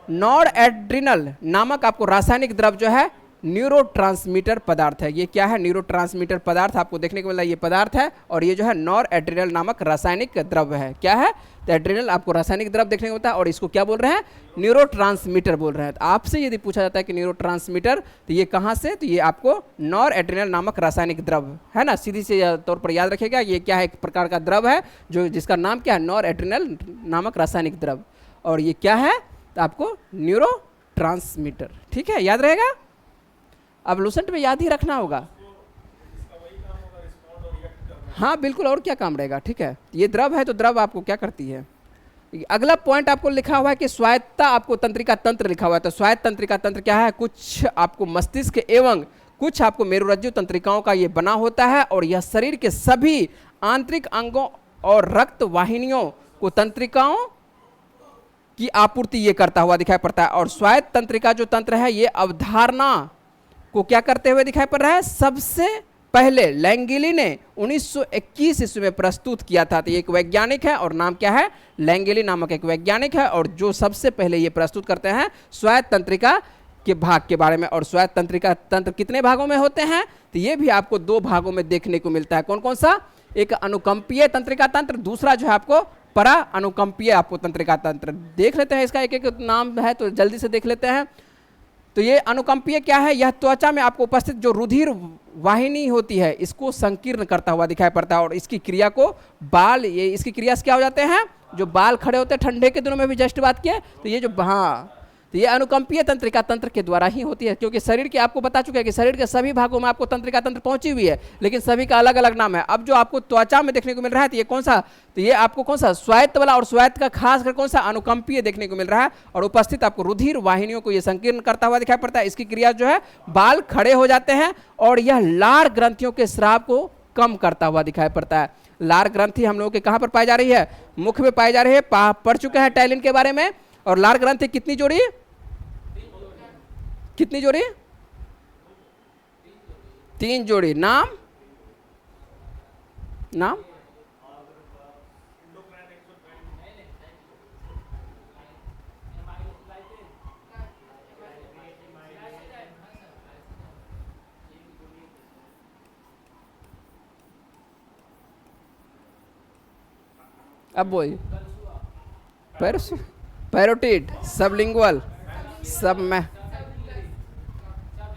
नॉरएड्रिनल नामक आपको रासायनिक द्रव जो है न्यूरोट्रांसमीटर पदार्थ है। ये क्या है, न्यूरोट्रांसमीटर पदार्थ आपको देखने को मिल रहा है, ये पदार्थ है। और ये जो है नॉरएड्रिनल नामक रासायनिक द्रव्य है। क्या है, तो एड्रिनल आपको रासायनिक द्रव्य देखने को मिलता है और इसको क्या बोल रहे हैं, न्यूरोट्रांसमीटर बोल रहे हैं। तो आपसे यदि पूछा जाता है कि न्यूरोट्रांसमीटर, तो ये कहाँ से, तो ये आपको नॉरएड्रिनल नामक रासायनिक द्रव्य है ना। सीधी से तौर पर याद रखिएगा, ये क्या है, एक प्रकार का द्रव्य है जो जिसका नाम क्या है, नॉरएड्रिनल नामक रासायनिक द्रव्य। और ये क्या है, तो आपको न्यूरोट्रांसमीटर, ठीक है, याद रहेगा। अब लूसेंट में याद ही रखना होगा, हाँ बिल्कुल, और क्या काम रहेगा, ठीक है। ये द्रव है तो द्रव आपको क्या करती है। अगला पॉइंट आपको लिखा हुआ है कि स्वायत्तता आपको तंत्रिका तंत्र लिखा हुआ है। तो स्वायत्त तंत्रिका तंत्र क्या है, कुछ आपको मस्तिष्क एवं कुछ आपको मेरुरज्जु तंत्रिकाओं का ये बना होता है और यह शरीर के सभी आंतरिक अंगों और रक्त वाहिनियों को तंत्रिकाओं की आपूर्ति ये करता हुआ दिखाई पड़ता है। और स्वायत्त तंत्रिका जो तंत्र है ये अवधारणा को क्या करते हुए दिखाई पड़ रहा है, सबसे पहले लैंगेली ने 1921 ईस्वी में प्रस्तुत किया था। तो ये एक वैज्ञानिक है और नाम क्या है, लैंगेली नामक एक वैज्ञानिक है, और जो सबसे पहले ये प्रस्तुत करते हैं स्वायत्त तंत्रिका के भाग के बारे में। और स्वायत्त तंत्रिका तंत्र कितने भागों में होते हैं, तो ये भी आपको 2 भागों में देखने को मिलता है। कौन कौन सा, एक अनुकंपीय तंत्रिका तंत्र, दूसरा जो है आपको परा अनुकंपीय आपको तंत्रिका तंत्र। देख लेते हैं, इसका एक एक नाम है तो जल्दी से देख लेते हैं। तो ये अनुकंपीय क्या है, यह त्वचा में आपको उपस्थित जो रुधिर वाहिनी होती है इसको संकीर्ण करता हुआ दिखाई पड़ता है। और इसकी क्रिया को बाल, ये इसकी क्रिया से क्या हो जाते हैं, जो बाल खड़े होते हैं, ठंडे के दिनों में भी जस्ट बात किया, तो ये जो, हाँ, तो ये अनुकंपीय तंत्रिका तंत्र के द्वारा ही होती है। क्योंकि शरीर के आपको बता चुके हैं कि शरीर के सभी भागों में आपको तंत्रिका तंत्र पहुंची हुई है, लेकिन सभी का अलग अलग नाम है। अब जो आपको त्वचा में देखने को मिल रहा है, तो ये कौन सा, तो ये आपको कौन सा, स्वायत्त वाला, और स्वायत्त का खास कर कौन सा, अनुकंपीय देखने को मिल रहा है। और उपस्थित आपको रुधिर वाहिनियों को ये संकीर्ण करता हुआ दिखाई पड़ता है। इसकी क्रिया जो है, बाल खड़े हो जाते हैं और यह लार ग्रंथियों के स्राव को कम करता हुआ दिखाई पड़ता है। लार ग्रंथि हम लोगों के कहाँ पर पाई जा रही है? मुख में पाई जा रही है। पढ़ चुके हैं टाइलिन के बारे में। और लार ग्रंथि कितनी जोड़ी? कितनी जोड़ी? 3 जोड़ी। नाम? नाम? अब बोलिए। पैरोटिड, सबलिंगुअल, सब में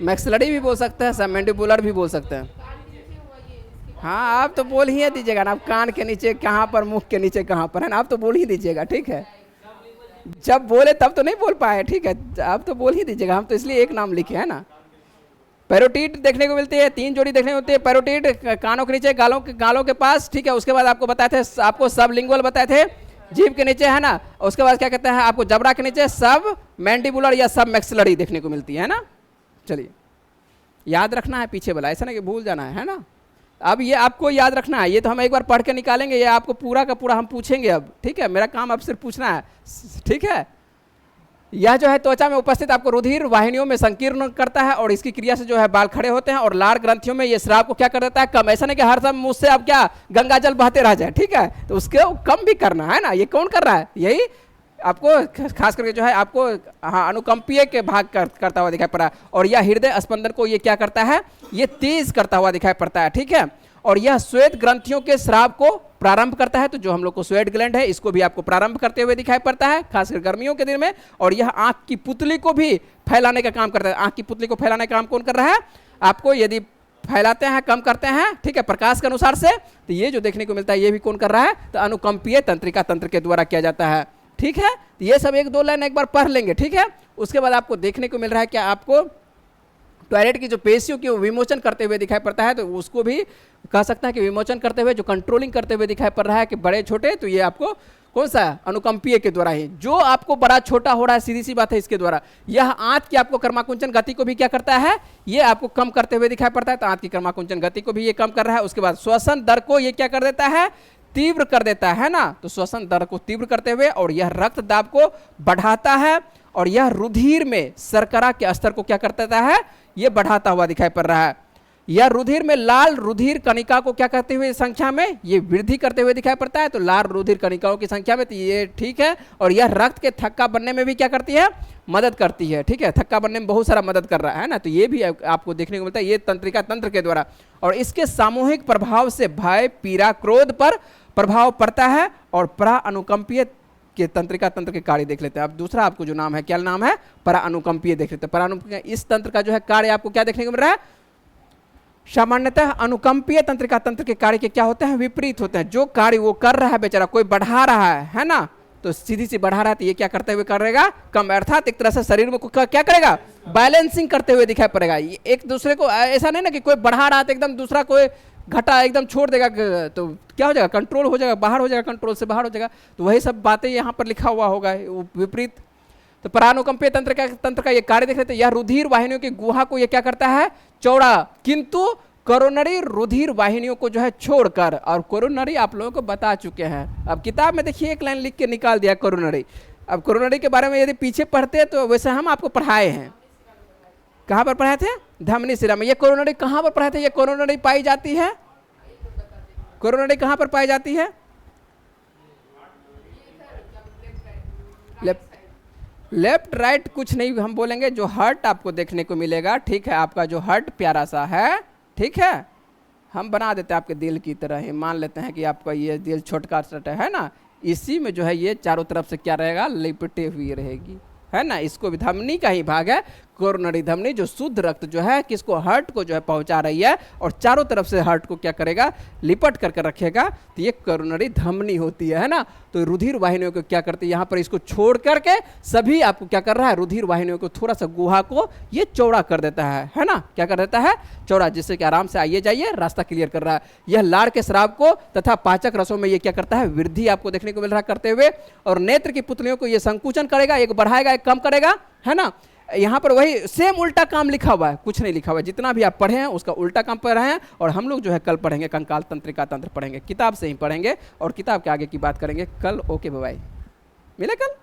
मैक्सिलरी भी बोल सकते हैं, सब मैंडिबुलर भी बोल सकते हैं। हाँ, आप तो बोल ही दीजिएगा ना, आप कान के नीचे कहाँ पर, मुख के नीचे कहाँ पर है ना, आप तो बोल ही दीजिएगा, ठीक है। जब बोले तब तो नहीं बोल पाए, ठीक है, आप तो बोल ही दीजिएगा, हम तो इसलिए एक नाम लिखे है ना। पैरोटिड देखने को मिलती है, 3 जोड़ी देखने को मिलती है। पैरोटिड कानों के नीचे, गालों के पास, ठीक है। उसके बाद आपको बताए थे, आपको सबलिंगुअल बताए थे, जीभ के नीचे है ना। उसके बाद क्या कहते हैं आपको, जबड़ा के नीचे सब मैंडिबुलर या सब मैक्सिलरी देखने को मिलती है ना। चलिए, याद रखना है पीछे वाला, ऐसा ना कि भूल जाना है ना। अब ये आपको याद रखना है, ये तो हम एक बार पढ़ के निकालेंगे, ये आपको पूरा का पूरा हम पूछेंगे अब, ठीक है। मेरा काम अब सिर्फ पूछना है, ठीक है। यह जो है त्वचा में उपस्थित आपको रुधिर वाहिनियों में संकीर्ण करता है और इसकी क्रिया से जो है बाल खड़े होते हैं और लार ग्रंथियों में ये स्राव को क्या कर देता है, कम। ऐसा नहीं कि हर समय मुंह से अब क्या गंगा जल बहते रह जाए, ठीक है, तो उसके कम भी करना है ना। ये कौन कर रहा है? यही आपको खास करके जो है आपको, हाँ, अनुकंपीय के भाग करता हुआ दिखाई पड़ा है। और यह हृदय स्पंदन को ये क्या करता है, ये तेज करता हुआ दिखाई पड़ता है, ठीक है। और यह श्वेत ग्रंथियों के स्राव को प्रारंभ करता है, तो जो हम लोग को स्वेट ग्लैंड है इसको भी आपको प्रारंभ करते हुए दिखाई पड़ता है, खासकर गर्मियों के दिन में। और यह आंख की पुतली को भी फैलाने का काम करता है। आंख की पुतली को फैलाने का काम कौन कर रहा है? आपको यदि फैलाते हैं, कम करते हैं, ठीक है, प्रकाश के अनुसार से, तो ये जो देखने को मिलता है ये भी कौन कर रहा है? तो अनुकंपीय तंत्रिका तंत्र के द्वारा किया जाता है, ठीक है। तो ये सब 1-2 लाइन एक बार पढ़ लेंगे, ठीक है। उसके बाद आपको देखने को मिल रहा है क्या, आपको टॉयलेट की जो पेशियों की विमोचन करते हुए दिखाई पड़ता है, तो उसको भी कह सकते हैं कि विमोचन करते हुए, जो कंट्रोलिंग करते हुए दिखाई पड़ रहा है कि बड़े छोटे, तो ये आपको कौन सा है? अनुकंपीय के द्वारा ही। जो आपको बड़ा छोटा हो रहा है, सीधी सी बात है, इसके द्वारा। यह आंत की आपको कर्माकुंचन गति को भी क्या करता है? ये आपको कम करते हुए दिखाई पड़ता है, तो आंत की कर्माकुंचन गति को भी ये कम कर रहा है। उसके बाद श्वसन दर को ये क्या कर देता है? तीव्र कर देता है ना। तो श्वसन दर को तीव्र करते हुए, और यह रक्त दाब को बढ़ाता है, और यह रुधिर में शर्करा के स्तर को क्या कर देता है? ये बढ़ाता हुआ दिखाई पड़ रहा है। यह रुधिर में लाल रुधिर कणिका को क्या करते हुए संख्या में ये वृद्धि करते हुए दिखाई पड़ता है, तो लाल रुधिर कणिकाओं की संख्या में, तो ये ठीक है। और यह रक्त के थक्का बनने में भी क्या करती है? मदद करती है, ठीक है। थक्का बनने में बहुत सारा मदद कर रहा है ना, तो ये भी आपको देखने को मिलता है, ये तंत्रिका तंत्र के द्वारा। और इसके सामूहिक प्रभाव से भय, पीड़ा, क्रोध पर प्रभाव पड़ता है। और पराअनुकंपीय के तंत्रिका तंत्र के कार्य देख लेते हैं। अब दूसरा आपको जो नाम है, क्या नाम है? पराअनुकंपीय देख लेते हैं। पराअनुकंपीय इस तंत्र का जो है कार्य आपको क्या देखने को मिल रहा है? सामान्यतः अनुकंपीय तंत्रिका तंत्र के कार्य के क्या होते हैं? विपरीत होते हैं। जो कार्य वो कर रहा है बेचारा, कोई बढ़ा रहा है ना, तो सीधी सी बढ़ा रहा है, तो ये क्या करते हुए करेगा? कम। अर्थात एक तरह से शरीर में क्या करेगा? बैलेंसिंग करते हुए दिखाई पड़ेगा। एक दूसरे को ऐसा नहीं ना कि कोई बढ़ा रहा है तो एकदम दूसरा कोई घटा एकदम छोड़ देगा, तो क्या हो जाएगा? कंट्रोल हो जाएगा, बाहर हो जाएगा, कंट्रोल से बाहर हो जाएगा। तो वही सब बातें यहाँ पर लिखा हुआ होगा, विपरीत। तो परानुकंपीय तंत्र का ये कार्य देख लेते हैं। यह रुधिर वाहिनियों की गुहा को ये क्या करता है? चौड़ा। किंतु कोरोनरी रुधिर वाहिनियों को जो है छोड़कर, और कोरोनरी आप लोगों को बता चुके हैं, अब किताब में देखिए एक लाइन लिख के निकाल दिया कोरोनरी। अब कोरोनरी के बारे में यदि पीछे पढ़ते हैं तो वैसे हम आपको पढ़ाए हैं। कहाँ पर पढ़ाए थे? धमनी शिरा में। ये कोरोनरी कहाँ पर पढ़ाए थे? ये कोरोनरी पाई जाती है, कोरोनरी कहाँ पर पाई जाती है? लेफ्ट राइट कुछ नहीं हम बोलेंगे, जो हार्ट आपको देखने को मिलेगा, ठीक है। आपका जो हार्ट प्यारा सा है, ठीक है, हम बना देते हैं आपके दिल की तरह ही। मान लेते हैं कि आपका ये दिल छोटका सा है ना, इसी में जो है ये चारों तरफ से क्या रहेगा? लिपटे हुई रहेगी, है ना। इसको भी धमनी का ही भाग है, कोरोनरी धमनी, जो शुद्ध रक्त जो है किसको? हार्ट को जो है पहुंचा रही है, और चारों तरफ से हार्ट को क्या करेगा? लिपट करके रखेगा। तो ये कोरोनरी धमनी होती है ना। तो रुधिर वाहिनियों को क्या करती है? यहाँ पर इसको छोड़ करके सभी आपको क्या कर रहा है? रुधिर वाहिनियों को थोड़ा सा गुहा को ये चौड़ा कर देता है ना। क्या कर देता है? चौड़ा, जिससे कि आराम से आइए जाइए, रास्ता क्लियर कर रहा है। यह लार के स्राव को तथा पाचक रसों में ये क्या करता है? वृद्धि आपको देखने को मिल रहा है करते हुए। और नेत्र की पुतलियों को ये संकुचन करेगा, एक बढ़ाएगा, एक कम करेगा, है ना। यहाँ पर वही सेम उल्टा काम लिखा हुआ है, कुछ नहीं लिखा हुआ है। जितना भी आप पढ़े हैं उसका उल्टा काम पढ़ रहे हैं। और हम लोग जो है कल पढ़ेंगे कंकाल तंत्रिका तंत्र पढ़ेंगे, किताब से ही पढ़ेंगे और किताब के आगे की बात करेंगे कल। ओके बाय, मिले कल।